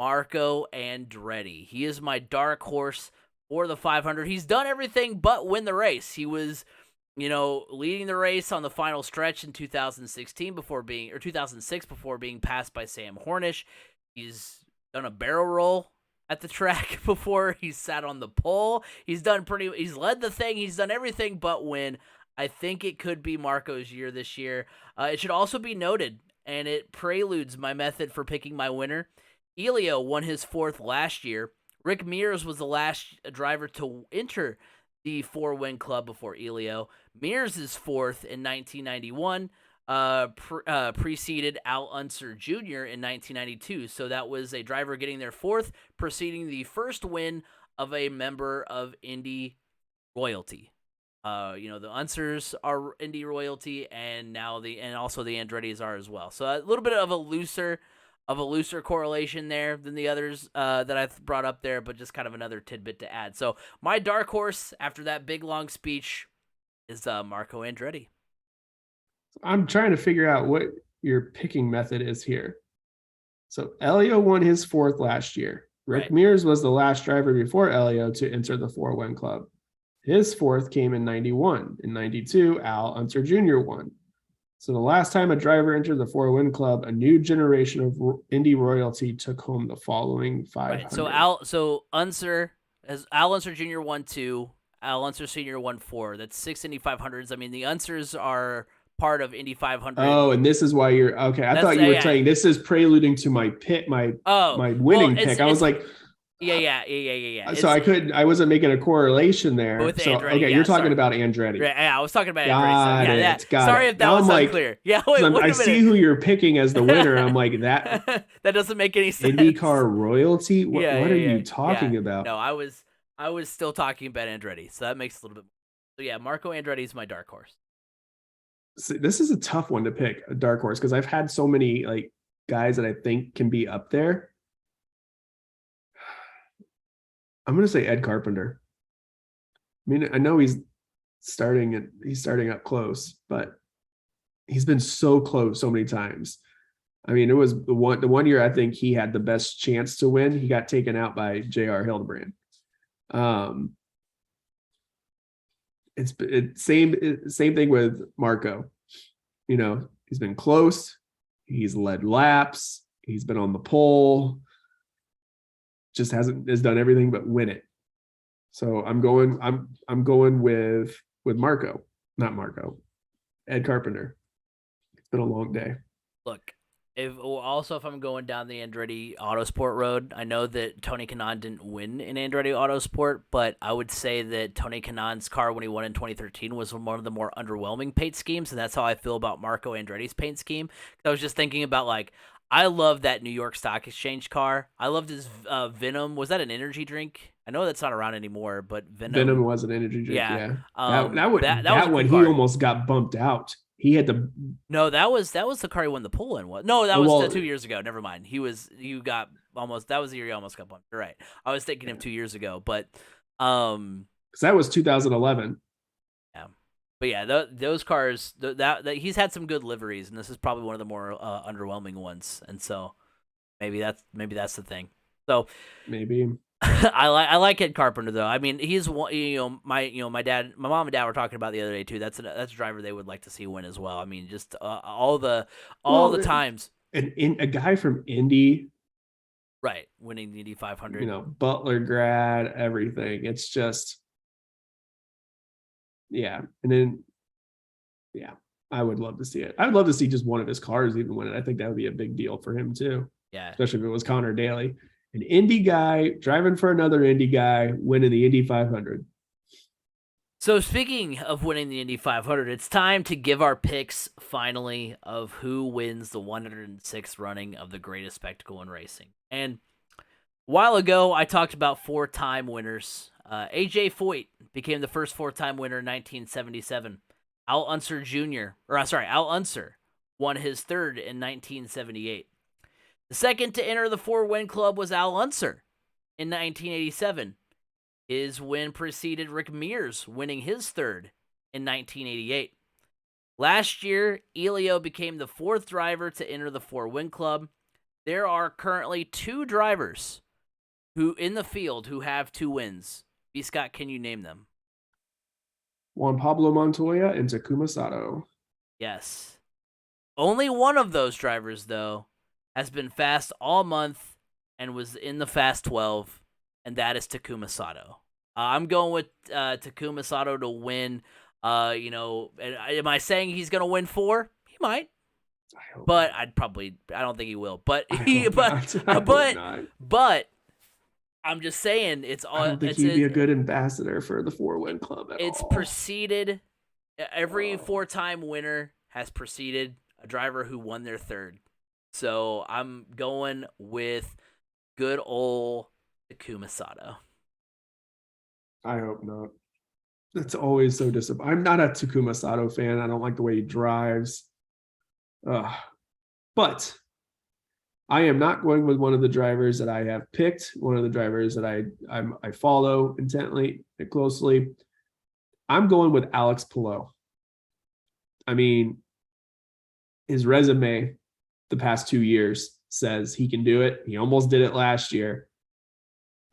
Marco Andretti. He is my dark horse for the 500. He's done everything but win the race. He was, leading the race on the final stretch in 2006 before being passed by Sam Hornish. He's done a barrel roll at the track before. He's sat on the pole. He's led the thing. He's done everything but win. I think it could be Marco's year this year. It should also be noted, and it preludes my method for picking my winner. Elio won his 4th last year. Rick Mears was the last driver to enter the 4-win club before Elio. Mears is 4th in 1991, preceded Al Unser Jr. in 1992. So that was a driver getting their 4th, preceding the first win of a member of Indy royalty. The Unsers are Indy royalty, and also the Andrettis are as well. So a little bit of a looser correlation there than the others that I've brought up there, but just kind of another tidbit to add. So my dark horse after that big long speech is Marco Andretti. I'm trying to figure out what your picking method is here. So Elio won his 4th last year. Rick Mears was the last driver before Elio to enter the 4-win club. His 4th came in 91. In 92, Al Unser Jr. won. So the last time a driver entered the 4-win club, a new generation of Indy royalty took home the following 500. Right. So Unser Al Unser Jr. won 2, Al Unser Sr. won 4. That's 6 Indy 500s. I mean, the Unsers are part of Indy 500. Oh, and this is why you're okay. I thought you were saying this is preluding to my pick, my winning pick. I was like, yeah. So I wasn't making a correlation there. With so Andretti, okay, you're talking about Andretti. Yeah, I was talking about Andretti. Sorry if that was unclear. Yeah, wait a minute. I see who you're picking as the winner. I'm like that. That doesn't make any sense. IndyCar royalty. What are you talking about? No, I was still talking about Andretti, so that makes a little bit. So yeah, Marco Andretti is my dark horse. So this is a tough one to pick, a dark horse, because I've had so many like guys that I think can be up there. I'm going to say Ed Carpenter. I mean, I know he's starting up close, but he's been so close so many times. I mean, it was the one year I think he had the best chance to win. He got taken out by J.R. Hildebrand. It's same thing with Marco. You know, he's been close. He's led laps. He's been on the pole. Just has done everything but win it. So I'm going with Marco, not Marco, Ed Carpenter. It's been a long day. Look, if I'm going down the Andretti Autosport road, I know that Tony Kanaan didn't win in Andretti Autosport, but I would say that Tony Kanaan's car when he won in 2013 was one of the more underwhelming paint schemes, and that's how I feel about Marco Andretti's paint scheme. I was just thinking about like, I love that New York Stock Exchange car. I loved his Venom. Was that an energy drink? I know that's not around anymore, but Venom was an energy drink. Yeah. That one he almost got bumped out. He had to. No, that was the car he won the pole in. No, that was 2 years ago. Never mind. That was the year he almost got bumped. You're right. I was thinking him 2 years ago, but because that was 2011. Yeah, but yeah, those cars that he's had some good liveries, and this is probably one of the more underwhelming ones. And so maybe that's the thing. So maybe. I like Ed Carpenter though. I mean, he's my mom and dad were talking about the other day too. That's a driver they would like to see win as well. I mean, just all the times. And a guy from Indy, right, winning the Indy 500. Butler grad, everything. It's just, yeah. And then, yeah, I would love to see it. I would love to see just one of his cars even win it. I think that would be a big deal for him too. Yeah, especially if it was Connor Daly. An Indy guy driving for another Indy guy winning the Indy 500. So speaking of winning the Indy 500, it's time to give our picks finally of who wins the 106th running of the greatest spectacle in racing. And a while ago, I talked about 4-time winners. A.J. Foyt became the first 4-time winner in 1977. Al Unser won his third in 1978. The second to enter the 4-win club was Al Unser in 1987. His win preceded Rick Mears winning his third in 1988. Last year, Elio became the 4th driver to enter the 4-win club. There are currently 2 drivers who in the field who have 2 wins. B. Scott, can you name them? Juan Pablo Montoya and Takuma Sato. Yes. Only one of those drivers, though, has been fast all month and was in the Fast 12, and that is Takuma Sato. I'm going with Takuma Sato to win. Am I saying he's going to win 4? He might. But I don't think he will. But I'm just saying it's all. I don't think he'd be a good ambassador for the 4-win club at all. It's preceded. Every 4-time winner has preceded a driver who won their third. So I'm going with good old Takuma Sato. I hope not. That's always so disappointing. I'm not a Takuma Sato fan. I don't like the way he drives. But I am not going with one of the drivers that I have picked, one of the drivers that I follow intently and closely. I'm going with Alex Palou. I mean, his resume the past 2 years says he can do it. He almost did it last year.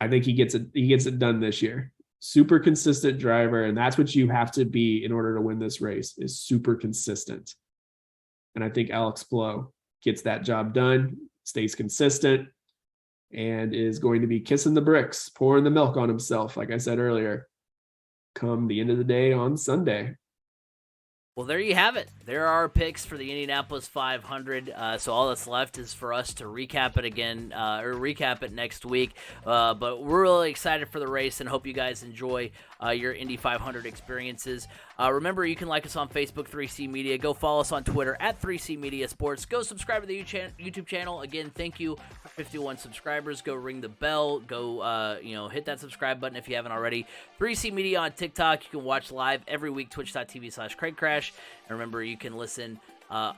I think he gets it done this year. Super consistent driver, and that's what you have to be in order to win this race, is super consistent. And I think Alex Blow gets that job done, stays consistent, and is going to be kissing the bricks, pouring the milk on himself, like I said earlier, come the end of the day on Sunday. Well, there you have it. There are our picks for the Indianapolis 500. So all that's left is for us to recap it again, or recap it next week. But we're really excited for the race and hope you guys enjoy your Indy 500 experiences. Remember, you can like us on Facebook, 3C Media. Go follow us on Twitter at 3C Media Sports. Go subscribe to the YouTube channel. Again, thank you for 51 subscribers. Go ring the bell. Go, hit that subscribe button if you haven't already. 3C Media on TikTok. You can watch live every week, twitch.tv/CraigCrash. And remember, you can listen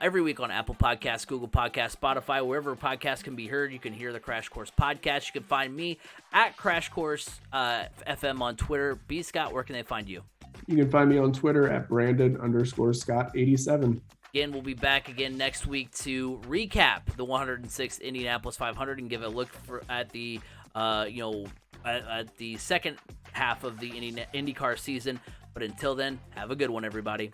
every week on Apple Podcasts, Google Podcasts, Spotify, wherever a podcast can be heard. You can hear the Crash Course podcast. You can find me at Crash Course FM on Twitter. B. Scott, where can they find you? You can find me on Twitter at Brandon_Scott87. Again, we'll be back again next week to recap the 106th Indianapolis 500 and give a look at the at the second half of the IndyCar season. But until then, have a good one, everybody.